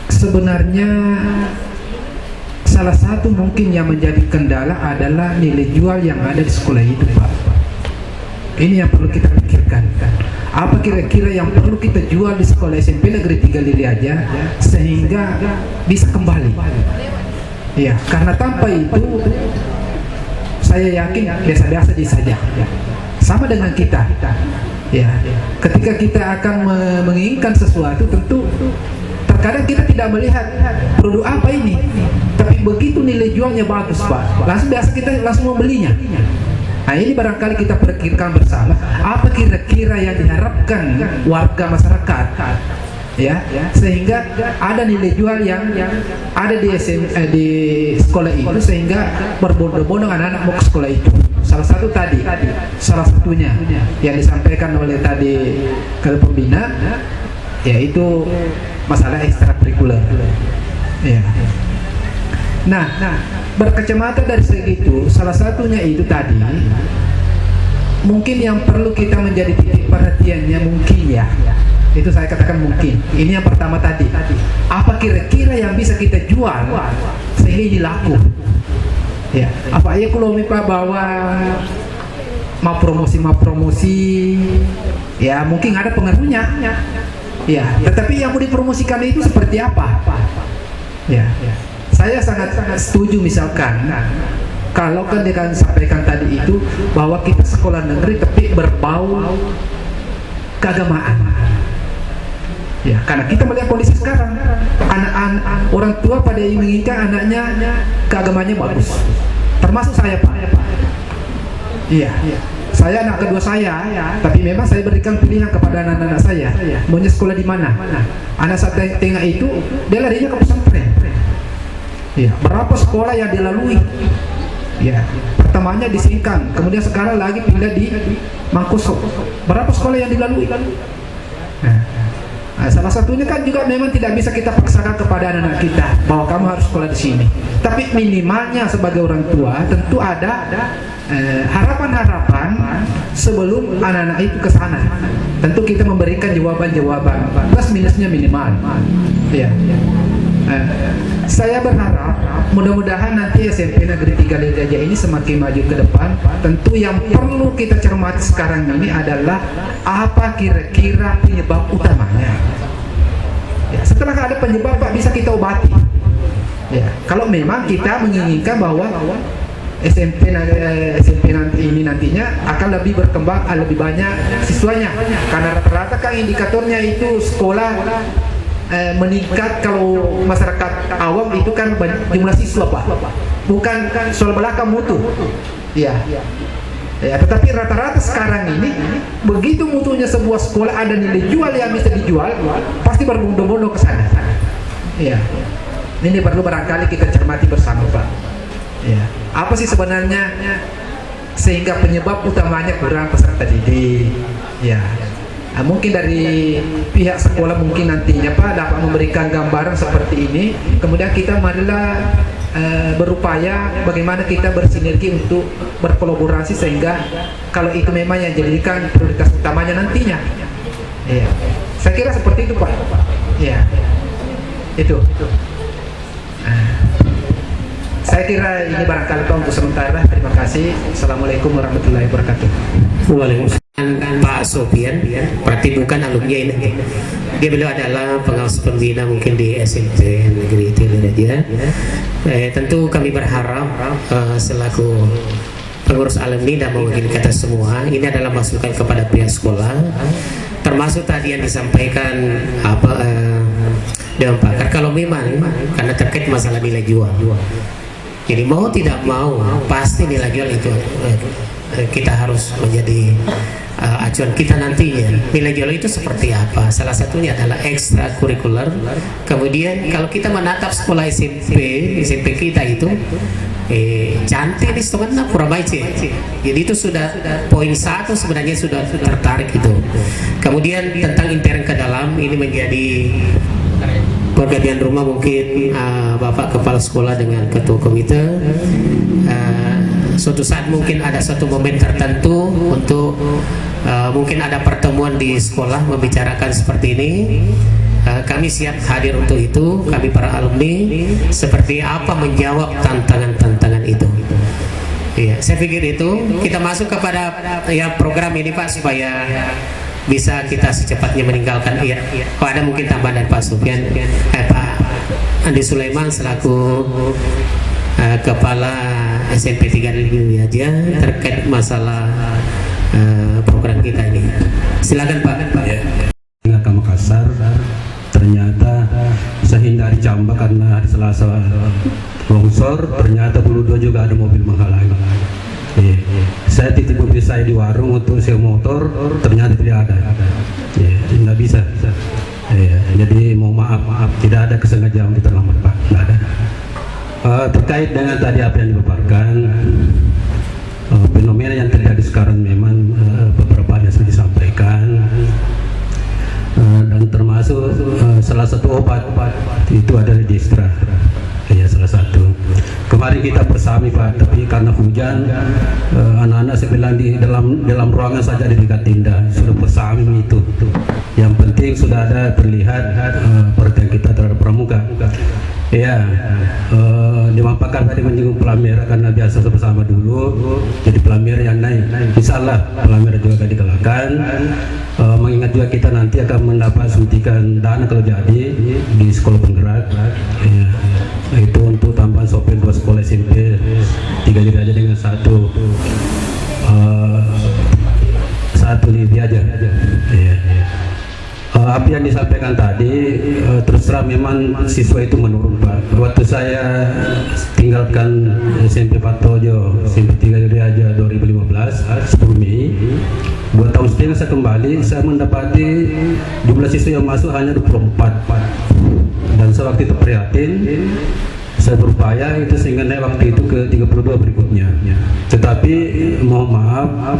sebenarnya salah satu mungkin yang menjadi kendala adalah nilai jual yang ada di sekolah itu, Pak. Ini yang perlu kita pikirkan. Apa kira-kira yang perlu kita jual di sekolah SMP Negeri 3 Liriaja sehingga bisa kembali? Ya, karena tanpa itu saya yakin biasa-biasa saja. Sama dengan kita. Ya, ketika kita akan menginginkan sesuatu, tentu terkadang kita tidak melihat produk apa ini, tapi begitu nilai jualnya bagus, Pak, langsung biasa kita langsung membelinya. Nah, ini barangkali kita pikirkan bersama, apa kira-kira yang diharapkan warga masyarakat, ya, sehingga ada nilai jual yang ada di sekolah itu, sehingga berbondong-bondong anak-anak mau ke sekolah itu. Salah satunya yang disampaikan oleh tadi Kepala Pembina, yaitu masalah ekstrakurikuler. Ya. Nah, berkacamata dari segi itu, salah satunya itu tadi, mungkin yang perlu kita menjadi titik perhatiannya mungkin ya, itu saya katakan mungkin. Ini yang pertama tadi, apa kira-kira yang bisa kita jual sehingga ini laku? Ya, apa ya kalau Pak bahwa mau promosi, ya mungkin ada pengaruhnya. Ya, tetapi yang mau dipromosikan itu seperti apa? Ya. Saya sangat setuju misalkan kalau kan dia sampaikan tadi itu bahwa kita sekolah negeri tapi berbau keagamaan. Ya, karena kita melihat kondisi sekarang, anak-anak orang tua pada menginginkan anaknya keagamanya bagus. Termasuk saya, Pak. Iya. Saya anak kedua saya, tapi memang saya berikan pilihan kepada anak-anak saya, maunya sekolah di mana. Anak saya tengah itu dia larinya ke pesantren. Ya, berapa sekolah yang dilalui? Ya, pertamanya di Singkang, kemudian sekarang lagi pindah di Mangkuso. Berapa sekolah yang dilalui? Nah, salah satunya kan juga memang tidak bisa kita paksakan kepada anak-anak kita bahwa kamu harus sekolah di sini. Tapi minimalnya sebagai orang tua tentu ada harapan-harapan sebelum anak-anak itu ke sana. Tentu kita memberikan jawaban-jawaban plus minusnya minimal. Ya. Saya berharap mudah-mudahan nanti SMP Negeri 3 Liriaja ini semakin maju ke depan. Tentu yang perlu kita cermati sekarang ini adalah apa kira-kira penyebab utamanya. Ya, setelah ada penyebab, Pak, bisa kita obati. Ya, kalau memang kita menginginkan bahwa SMP nanti ini nantinya akan lebih berkembang, lebih banyak siswanya, karena rata-rata kan indikatornya itu sekolah meningkat. Kalau masyarakat awam itu kan jumlah siswa, Pak, bukan soal belakang mutu. Ya, tetapi rata-rata sekarang ini begitu mutunya sebuah sekolah ada nilai jual yang bisa dijual, pasti berbondong-bondong ke sana. Ya, ini perlu barangkali kita cermati bersama, Pak. Ya, apa sih sebenarnya sehingga penyebab utamanya kurang peserta didik? Ya. Nah, mungkin dari pihak sekolah mungkin nantinya, Pak, dapat memberikan gambaran seperti ini. Kemudian kita marilah berupaya bagaimana kita bersinergi untuk berkolaborasi sehingga kalau itu memang yang jadikan prioritas utamanya nantinya. Ya. Saya kira seperti itu, Pak. Ya. Itu. Saya kira ini barangkali, Pak, untuk sementara. Terima kasih. Assalamualaikum warahmatullahi wabarakatuh. Waalaikumsalam. Pak Sofian, berarti bukan alumni ini. Dia beliau adalah pengawas pembina mungkin di SMP Negeri 3 Liriaja. Tentu kami berharap selaku pengurus alumni dan mewakili kita semua, ini adalah masukan kepada pihak sekolah, termasuk tadi yang disampaikan Dewan Pakar, kalau memang karena terkait masalah nilai jual. Jadi mau tidak mau pasti nilai jual itu kita harus menjadi acuan kita nantinya. Nilai jual itu seperti apa? Salah satunya adalah ekstrakurikuler. Kemudian kalau kita menatap sekolah SMP kita itu cantik di setengah Purabaice. Jadi itu sudah poin 1 sebenarnya sudah tertarik itu. Kemudian tentang intern ke dalam ini menjadi pergantian rumah mungkin Bapak Kepala Sekolah dengan Ketua Komite suatu saat mungkin ada satu momen tertentu untuk mungkin ada pertemuan di sekolah membicarakan seperti ini. Kami siap hadir untuk itu, kami para alumni, seperti apa menjawab tantangan-tantangan itu. Iya, saya pikir itu kita masuk kepada ya program ini Pak, supaya bisa kita secepatnya meninggalkan. Iya, kalau ada mungkin tambahan dari Pak Sufyan, Pak Andi Sulaiman selaku Kepala SMP 3 Lili Raja terkait masalah program kita ini. Silakan Pak. Ya. Ke Makassar, ternyata bisa hindari Camba karena hari Selasa longsor, ternyata 22 juga ada mobil menghalangi. Saya titip mobil saya di warung untuk sewa motor, ternyata tidak ada. Tidak bisa. Jadi mohon maaf, tidak ada kesengajaan di terlambat Pak, tidak ada. Terkait dengan tadi apa yang dipaparkan, fenomena yang terjadi sekarang memang beberapa yang sudah disampaikan. Dan termasuk salah satu obat itu adalah Distra, ya salah satu. Kemarin kita bersami Pak, tapi karena hujan anak-anak saya bilang di dalam ruangan saja di dekat tindak sudah bersami itu. Yang penting sudah ada terlihat perhatian kita terhadap pramuka. Ya, dimampakan tadi menyinggung pelamir karena biasa bersama dulu, jadi pelamir yang naik. Insya Allah pelamir juga akan dikelakkan. Mengingat juga kita nanti akan mendapat suntikan dana kalau jadi di sekolah penggerak. Ya, itu untuk tambahan sopir 2 sekolah SMP 3 Lili Raja dengan satu Lili aja. Ya. Apa yang disampaikan tadi terus terang memang siswa itu menurun Pak. Waktu saya tinggalkan SMP Patojo, SMP 3 Lili Raja 2015, 10 Mei, 2 tahun setengah saya kembali, saya mendapati jumlah siswa yang masuk hanya 24 Pak. Dan saya waktu itu prihatin, saya berupaya itu sehingga naik waktu itu ke 32 berikutnya. Tetapi mohon maaf,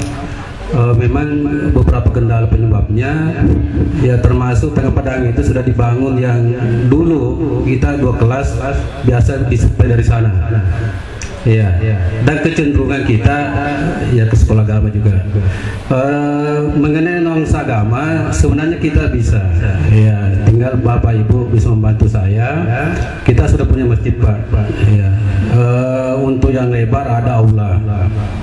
memang beberapa kendala penyebabnya, ya termasuk Tengah Padang itu sudah dibangun yang dulu kita 2 kelas biasa disuplai dari sana. Ya, dan kecenderungan kita ya ke sekolah agama juga. Mengenai nuansa agama sebenarnya kita bisa, ya tinggal Bapak Ibu bisa membantu saya. Kita sudah punya masjid Pak. Ya. Untuk yang lebar ada aula.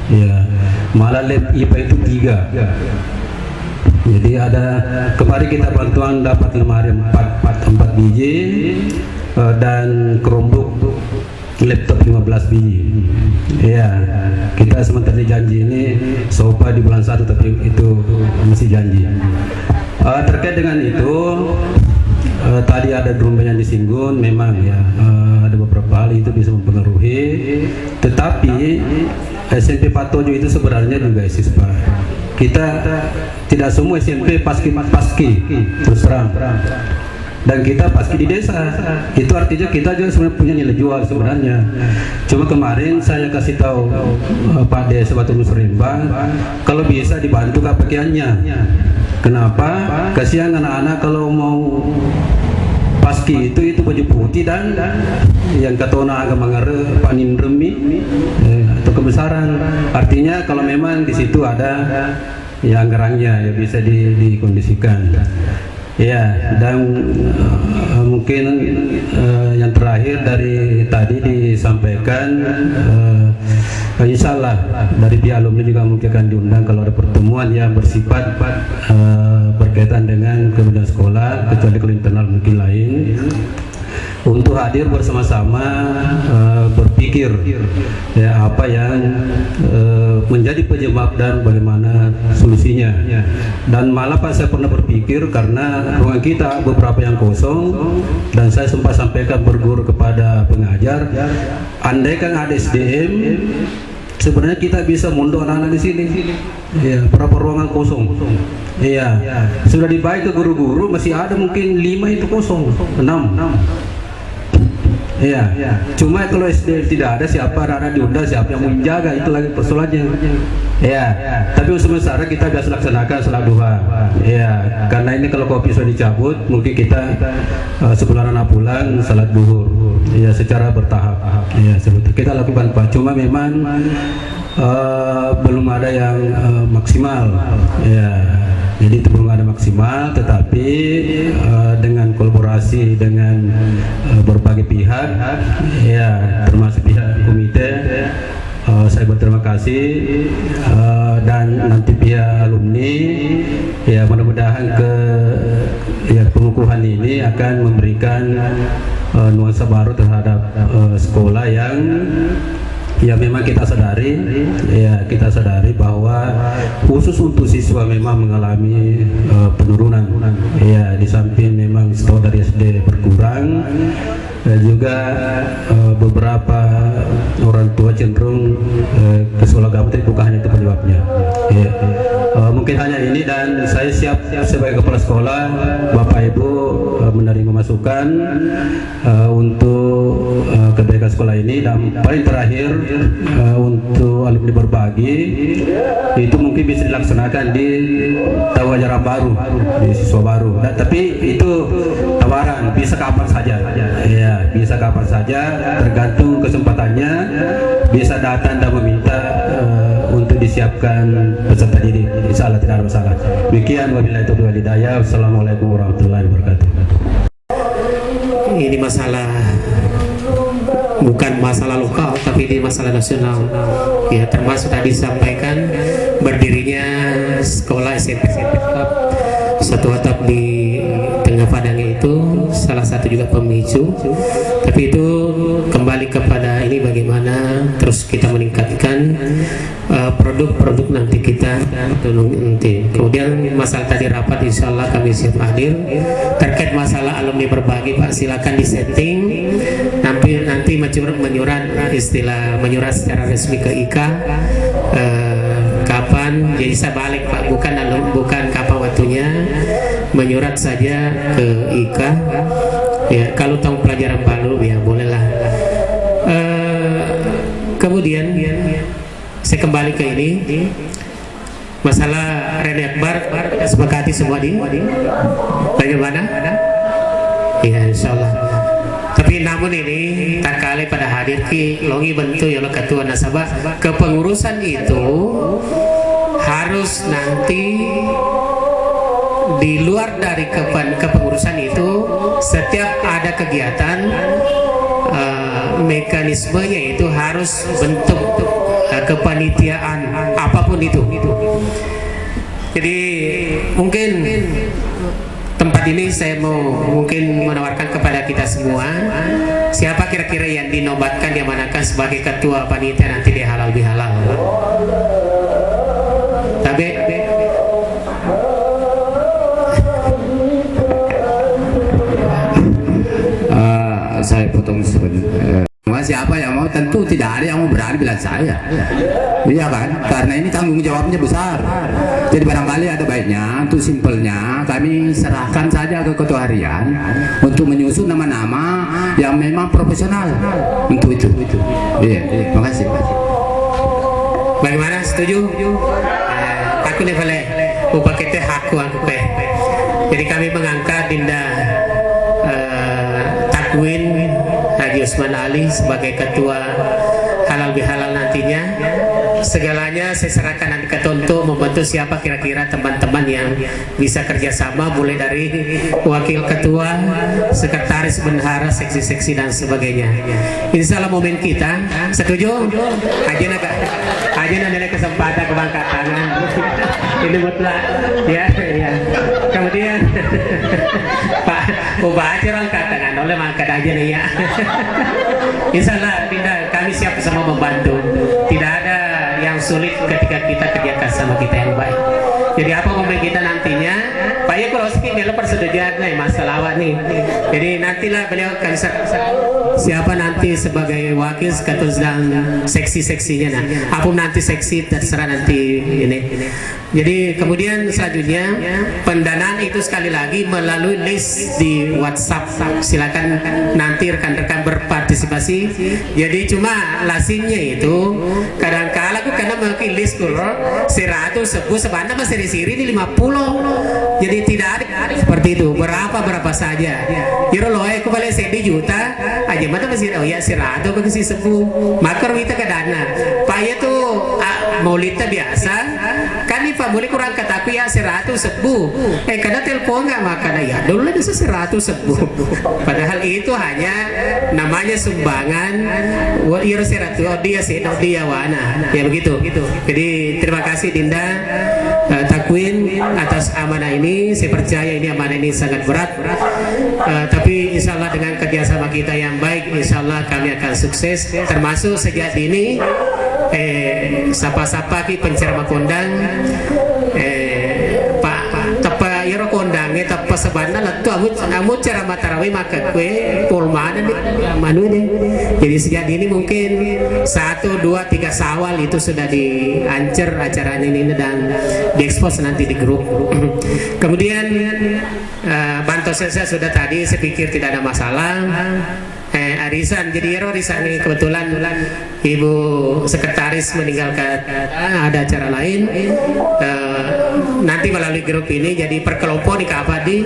Ya. Malah lab IPA itu 3. Jadi ada kemarin kita bantuan dapat lemari 4 biji dan Chromebook laptop 15 biji. Ya, kita sementara janji ini sofa di bulan 1 tapi itu masih janji. Terkait dengan itu tadi ada gelombang yang disinggung, memang ya ada beberapa hal itu bisa mempengaruhi. Tetapi SMP Patojo itu sebenarnya juga eksis Pak. Kita tidak semua SMP paski terus terang. Dan kita paski di desa, itu artinya kita juga sebenarnya punya nilai jual sebenarnya. Cuma kemarin saya kasih tahu Pak Desa Batu Musrembang, kalau bisa dibantu pakaiannya. Kenapa? Kasihan anak-anak kalau mau paski itu baju putih dan yang katona agak mengare panin remi atau kebesaran. Artinya kalau memang di situ ada ya anggarannya ya bisa dikondisikan. Ya, dan mungkin yang terakhir dari tadi disampaikan, insya Allah dari pihak alumni juga mungkin akan diundang kalau ada pertemuan yang bersifat berkaitan dengan kemudian sekolah, kecuali kalau internal mungkin lain, untuk hadir bersama-sama berpikir ya apa yang menjadi penyebab dan bagaimana solusinya. Dan malah Pak saya pernah berpikir karena ruangan kita beberapa yang kosong dan saya sempat sampaikan berguru kepada pengajar, andaikan ada SDM sebenarnya kita bisa mundur anak-anak di sini. Ya, berapa ruangan kosong. Iya, sudah dibaik ke guru-guru masih ada mungkin 5 itu kosong, 6. Ya, cuma kalau SD tidak ada, siapa anak diundang, siapa yang mau menjaga, itu lagi persoalannya. Ya, tapi untuk sementara kita biasa laksanakan salat duha. Ya, karena ini kalau kopi sudah dicabut, mungkin kita sebelum anak pulang salat duhur. Ya, secara bertahap. Ya, sebetulnya kita lakukan Pak. Cuma memang belum ada yang maksimal. Ya. Jadi itu belum ada maksimal, tetapi dengan kolaborasi dengan berbagai pihak, ya termasuk pihak komite, saya berterima kasih, dan nanti pihak alumni, ya mudah-mudahan pengukuhan ini akan memberikan nuansa baru terhadap sekolah yang ya memang kita sadari bahwa khusus untuk siswa memang mengalami penurunan. Ya, di samping memang stok dari SD berkurang, dan juga beberapa orang tua cenderung ke sekolah agama, tapi bukan hanya itu penyebabnya. Ya. Mungkin hanya ini, dan saya siap sebagai kepala sekolah, Bapak Ibu menerima masukan untuk kebaikan sekolah ini. Dan paling terakhir, untuk alumni berbagi itu mungkin bisa dilaksanakan di tahun ajaran baru, di siswa baru. Dan tapi itu tawaran, bisa kapan saja. Ya, bisa kapan saja, tergantung kesempatannya. Bisa datang dan meminta untuk disiapkan peserta didik. Insya Allah tidak ada masalah. Demikian, wabillahi taufiq wal hidayah. Wassalamualaikum warahmatullahi wabarakatuh. Ini masalah, bukan masalah lokal, tapi ini masalah nasional. Ya, termasuk tadi disampaikan berdirinya sekolah SMP satu atap di tengah padangnya itu salah satu juga pemicu. Tapi itu kembali kepada ini bagaimana terus kita meningkatkan produk-produk nanti kita nanti. Kemudian masalah tadi rapat, insya Allah kami siap hadir. Terkait masalah alumni berbagi, Pak, silakan disetting nanti menyurat secara resmi ke IKA kapan. Jadi saya balik, Pak, bukan kapan waktunya, menyurat saja ke IKA. Ya, kalau tahun pelajaran baru ya bolehlah. Kemudian saya kembali ke ini masalah Rene Akbar, sepakati semua di bagaimana? Ya, insya Allah. Tapi namun ini tak kali pada hadir ki longi bentuk ya ketua nasabah, kepengurusan itu harus nanti di luar dari kepengurusan itu, setiap ada kegiatan mekanismenya itu harus bentuk kepanitiaan apapun itu. Jadi mungkin tempat ini saya mungkin menawarkan kepada kita semua, siapa kira-kira yang dinobatkan diamanahkan sebagai ketua panitia nanti di halal bihalal. Tapi saya potong sebentar. Siapa yang mau, tentu tidak ada yang mau berani bilang saya. Iya kan? Karena ini tanggung jawabnya besar. Jadi barangkali ada baiknya, untuk simpelnya kami serahkan saja ke ketua harian untuk menyusun nama-nama yang memang profesional untuk itu. Iya, makasih. Bagaimana, setuju? Aku nih boleh upakete hakku aku pe. Jadi kami mengangkat Dinda Takwin Haji Usman Ali sebagai ketua halal bihalal nantinya. Segalanya saya serahkan nanti ke Tonto membantu siapa kira-kira teman-teman yang bisa kerjasama, mulai dari wakil ketua, sekretaris, bendahara, seksi-seksi dan sebagainya. Insya Allah momen kita, setuju? Aja ada kesempatan kebangkat tangan. Ini mutlak, ya. Kemudian Pak ubah aja orang katakan oleh mangkat aja nih ya. Insya Allah kami siap semua membantu. Tidak ada yang sulit ketika kita kerjakan sama kita yang baik. Jadi apa momen kita nantinya? Pak ya kalau sedikit dia persetujuan nih masalah nih. Jadi nantilah beliau akan siapa nanti sebagai wakil ketua dan seksi-seksinya. Nah, apa nanti seksi terserah nanti ini. Jadi kemudian selanjutnya pendanaan itu sekali lagi melalui list di WhatsApp. Silakan nanti rekan-rekan berpartisipasi. Jadi cuma lasinnya itu kadang-kala aku karena memakai list kurang 100 sebut sebanyak masih siri di 50. Jadi tidak ada seperti itu. Berapa saja. Kira loh aku balik 1 juta aja mata masih oh ya 100 ke si 10. Maka kita ke dana. Pak ya tuh maulidnya biasa kan nih Pak boleh kurang kata aku ya 100 sebu karena telepon nggak makanya ya dulu bisa 100 sebu padahal itu hanya namanya sumbangan iro 100 dia wana ya begitu. Jadi terima kasih Dinda Takwin atas amanah ini. Saya percaya ini amanah ini sangat berat tapi insya Allah dengan kerjasama kita yang baik insya Allah kami akan sukses termasuk sejak dini sapa-sapa ki pencerama kondang Pak tepa iro kondang tepa sebanda letu amut ceramah tarawih maka kue pulmana manu deh. Jadi sejak ini mungkin 1, 2, 3 Syawal itu sudah diancer acara ini dan diekspos nanti di grup. Kemudian bantuan saya sudah tadi saya pikir tidak ada masalah. Arisan jadi arisan ini kebetulan Ibu Sekretaris meninggalkan ada acara lain nanti melalui grup ini jadi per kelompok di Kabadi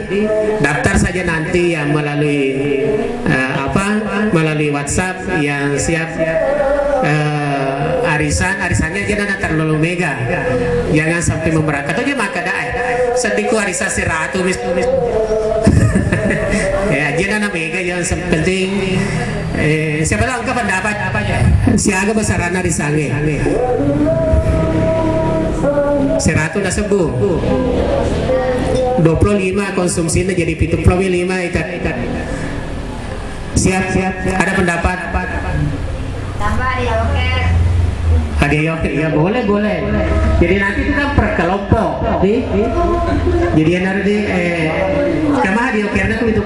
daftar saja nanti yang melalui melalui WhatsApp yang siap arisannya jangan terlalu mega jangan sampai memberatkan aja maka sedikit arisan 100 ya jangan mega jangan penting siapa tahu ke pendapat siaga besarana di sange 100 dah sebuh 25 konsumsinya jadi 75 ikat siap ada pendapat Tambah dia oke. Ada ya boleh. Jadi nanti kita per kelompok, jadi nanti kemana dia karena itu.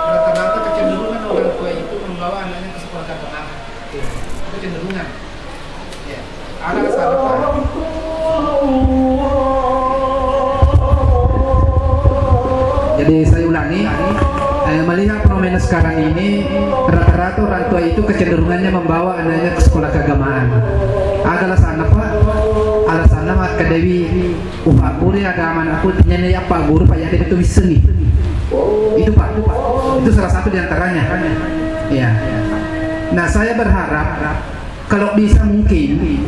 Rata-rata kecenderungan orang tua itu membawa anaknya ke sekolah keagamaan. Itu kecenderungan. Ya, ada salah. Jadi saya ulangi, melihat fenomena sekarang ini rata-rata orang tua itu kecenderungannya membawa anaknya ke sekolah keagamaan. Alasan apa? Alasan nama Dewi upah kuliah agama aku nyanyi apa guru pak yang itu seni. Itu pak, itu salah satu diantaranya. Ya. Nah saya berharap kalau bisa mungkin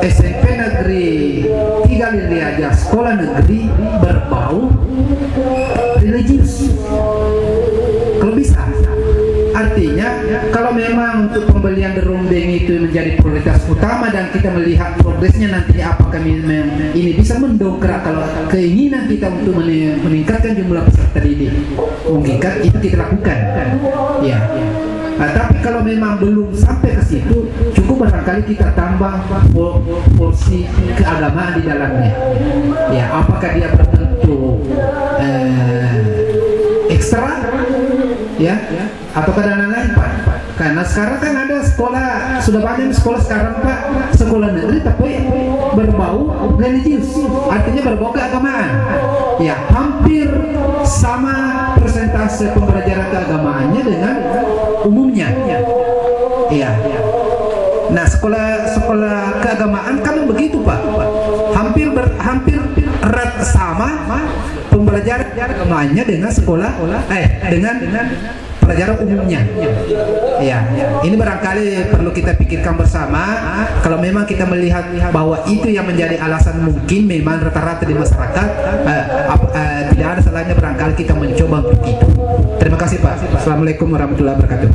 SMP negeri 3 Lili aja sekolah negeri berbau religius kalau bisa. Artinya kalau memang untuk pembelian derundeng itu menjadi prioritas utama dan kita melihat progresnya nantinya apakah ini bisa mendongkrak kalau keinginan kita untuk meningkatkan jumlah peserta didik mengikat itu kita lakukan ya. Nah, tapi kalau memang belum sampai ke situ, cukup barangkali kita tambah porsi keagamaan di dalamnya. Ya, apakah dia berbentuk ekstra, ya, atau kadang lain Pak? Karena sekarang kan ada sekolah, sudah banyak sekolah sekarang Pak, sekolah negeri tapi berbau religius, artinya berbau keagamaan. Ya, hampir sama persentase pembelajaran keagamaannya dengan umumnya. Iya. Nah, sekolah keagamaan kan begitu Pak. Hampir erat sama pembelajaran agamaannya dengan dengan pelajaran umumnya. Ya, ini barangkali perlu kita pikirkan bersama. Kalau memang kita melihat bahwa itu yang menjadi alasan mungkin memang rata-rata di masyarakat, tidak ada salahnya barangkali kita mencoba untuk itu. Terima kasih Pak. Assalamualaikum warahmatullahi wabarakatuh.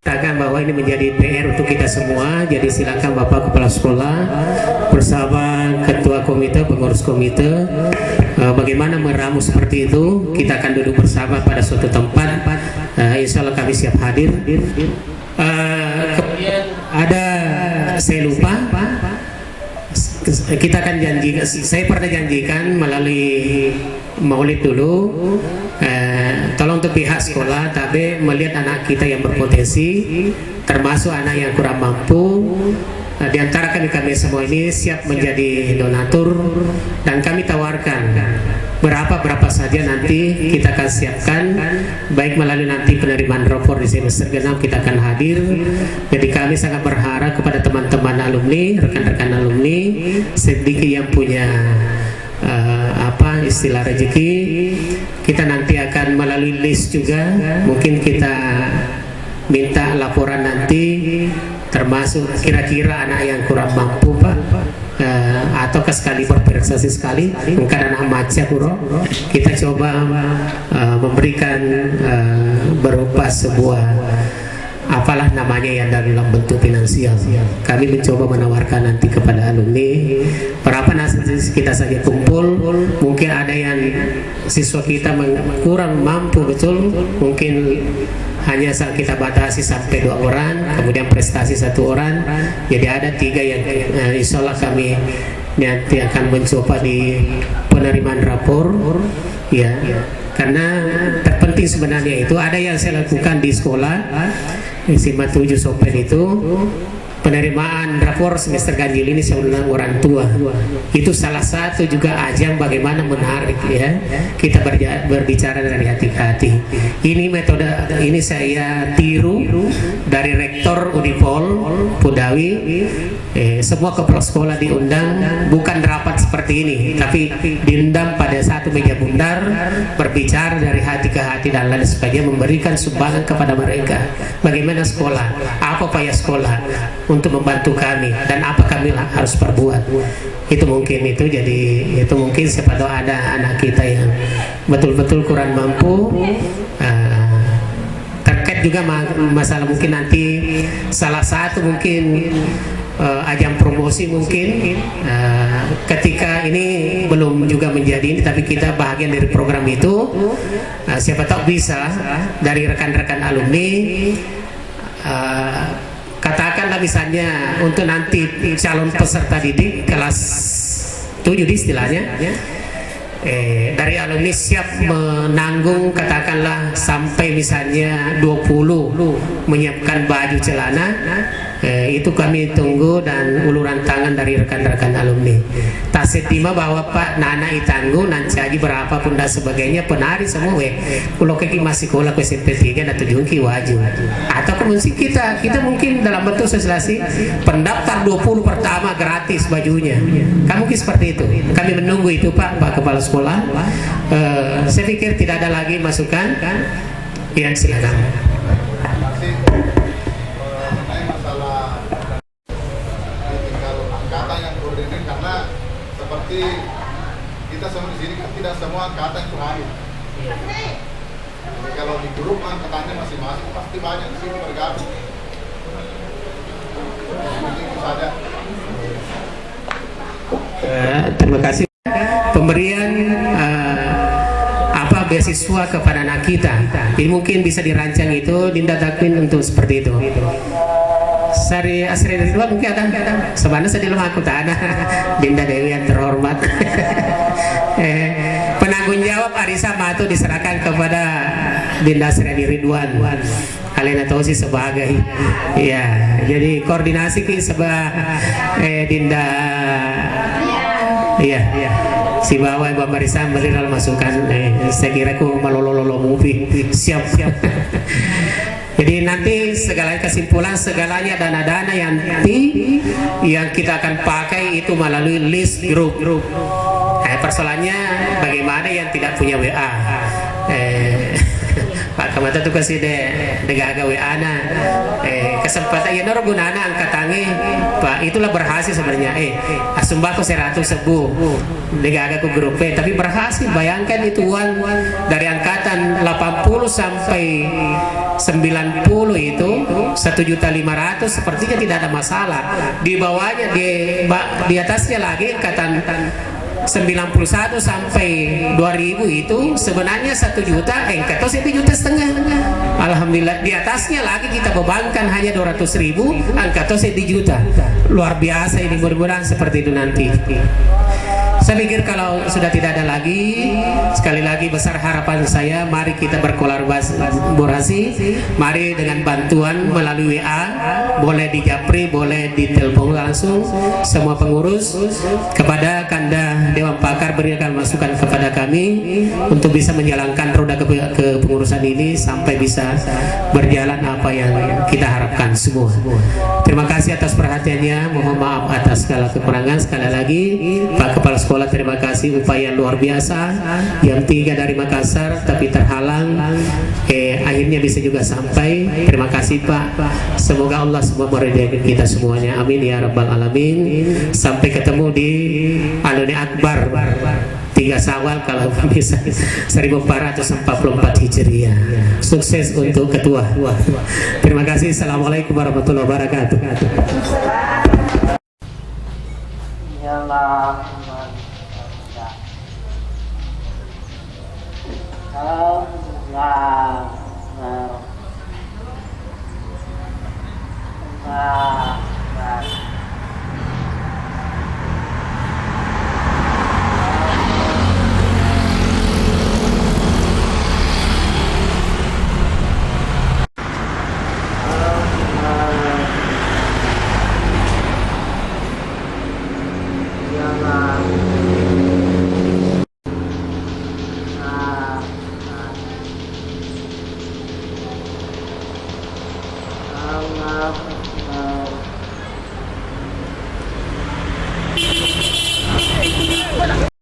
Katakan bahwa ini menjadi PR untuk kita semua. Jadi silakan Bapak Kepala Sekolah bersama Ketua Komite, pengurus komite, bagaimana meramu seperti itu. Kita akan duduk bersama pada suatu tempat insya Allah kami siap hadir. Kemudian ada, saya lupa, kita akan janjikan, saya pernah janjikan melalui maulid dulu, tolong untuk pihak sekolah, tapi melihat anak kita yang berpotensi, termasuk anak yang kurang mampu, di antara kami semua ini siap menjadi donatur, dan kami tawarkan berapa saja nanti kita akan siapkan, baik melalui nanti penerimaan rapor di semester ke-6 kita akan hadir. Jadi kami sangat berharap kepada teman-teman alumni, rekan-rekan alumni, sedikit yang punya istilah rezeki, kita nanti akan melalui list juga, mungkin kita minta laporan nanti, termasuk kira-kira anak yang kurang mampu Pak, atau sekali berprestasi sekali, mungkin anak maca puro, kita coba memberikan berupa sebuah apalah namanya yang dalam bentuk finansial. Kami mencoba menawarkan nanti kepada alumni berapa nanti kita saja kumpul. Mungkin ada yang siswa kita kurang mampu betul, mungkin hanya kita batasi sampai 2 orang, kemudian prestasi 1 orang, jadi ada 3 yang insya Allah kami nanti akan mencoba di penerimaan rapor ya. Karena terpenting sebenarnya itu ada yang saya lakukan di sekolah SMA 7 Sopen itu, penerimaan rapor semester ganjil ini saya undang orang tua. Itu salah satu juga ajang bagaimana menarik ya kita berbicara dari hati ke hati. Ini metode ini saya tiru dari Rektor Unipol Pudawi. Semua kepala sekolah diundang, bukan rapat seperti ini, tapi diundang pada satu meja bundar, berbicara dari hati ke hati dan lain sebagainya, memberikan sumbangan kepada mereka. Bagaimana sekolah, apa upaya sekolah untuk membantu kami, dan apa kami harus perbuat. Itu mungkin itu, jadi itu mungkin siapa tahu ada anak kita yang betul-betul kurang mampu. Terkait juga masalah mungkin nanti salah satu mungkin ajang promosi mungkin ketika ini belum juga menjadi ini, tapi kita bahagian dari program itu. Siapa tahu bisa dari rekan-rekan alumni, katakanlah misalnya untuk nanti calon peserta didik kelas 7 istilahnya dari alumni siap menanggung katakanlah sampai misalnya 20 menyiapkan baju celana. Itu kami tunggu dan uluran tangan dari rekan-rekan alumni. Tak setima bahwa Pak Nana itanggung nanti aja berapapun dan sebagainya, penari semua kalau kaki masih sekolah ke SMP 3 dan 7 wajib. Atau kemudian kita mungkin dalam bentuk sosialisasi pendaftar 20 pertama gratis bajunya. Kamu mungkin seperti itu. Kami menunggu itu Pak Kepala Sekolah. Saya pikir tidak ada lagi masukan kan? Ya silakan. Kita semua di sini kan tidak semua angkatan itu hadir. Jadi kalau di grup angkatannya masing-masing pasti banyak di sini bergabung. Itu saja. Terima kasih. Pemberian beasiswa kepada anak kita. Jadi mungkin bisa dirancang itu Dinda Takwin untuk seperti itu. Sari Asri Ridwan mungkin ada sebenarnya saya di rumah aku tak ada. Dinda Dewi yang terhormat. Penanggung jawab Arisa Matu diserahkan kepada Dinda Asri Ridwan. Kalian tahu sih sebagai ya, jadi koordinasi ki Dinda iya si bawa Ibu Marisa beliau masukan saya kira ku malololo mupi siap. Jadi nanti segala kesimpulan segalanya dana-dana yang kita akan pakai itu melalui list grup. Persoalannya bagaimana yang tidak punya WA. Pak Kamata tuh kasih degaga WA na kesempatan ya noro gunana angkatangi Pak itulah berhasil sebenarnya asumbako 100 sebu degaga ku grup tapi berhasil. Bayangkan itu uang dari angkatan 80 sampai 90 itu 1.500.000 sepertinya tidak ada masalah. Di bawahnya di atasnya lagi angkatan 91 sampai 2000 itu sebenarnya 1 juta, engkau 1,5 juta. Alhamdulillah, di atasnya lagi kita bebankan hanya 200.000, engkau 1 juta. Luar biasa ini, mudah-mudahan seperti itu nanti. Saya pikir kalau sudah tidak ada lagi, sekali lagi besar harapan saya, mari kita berkolaborasi, mari dengan bantuan melalui WA, boleh di Japri, boleh di telepon langsung, semua pengurus kepada Kanda Dewan Pakar berikan masukan kepada kami untuk bisa menjalankan roda kepengurusan ini sampai bisa berjalan apa yang kita harapkan semua. Terima kasih atas perhatiannya, mohon maaf atas segala kekurangan. Sekali lagi Pak Kepala Sekolah, terima kasih, upaya luar biasa. Yang 3 dari Makassar tapi terhalang, akhirnya bisa juga sampai. Terima kasih Pak, semoga Allah semua meridai kita semuanya, amin ya rabbal alamin. Sampai ketemu di Aluni Akbar 3 Syawal kalau bisa 1444 Hijriah. Sukses untuk ketua. Terima kasih. Assalamualaikum warahmatullahi wabarakatuh. Allah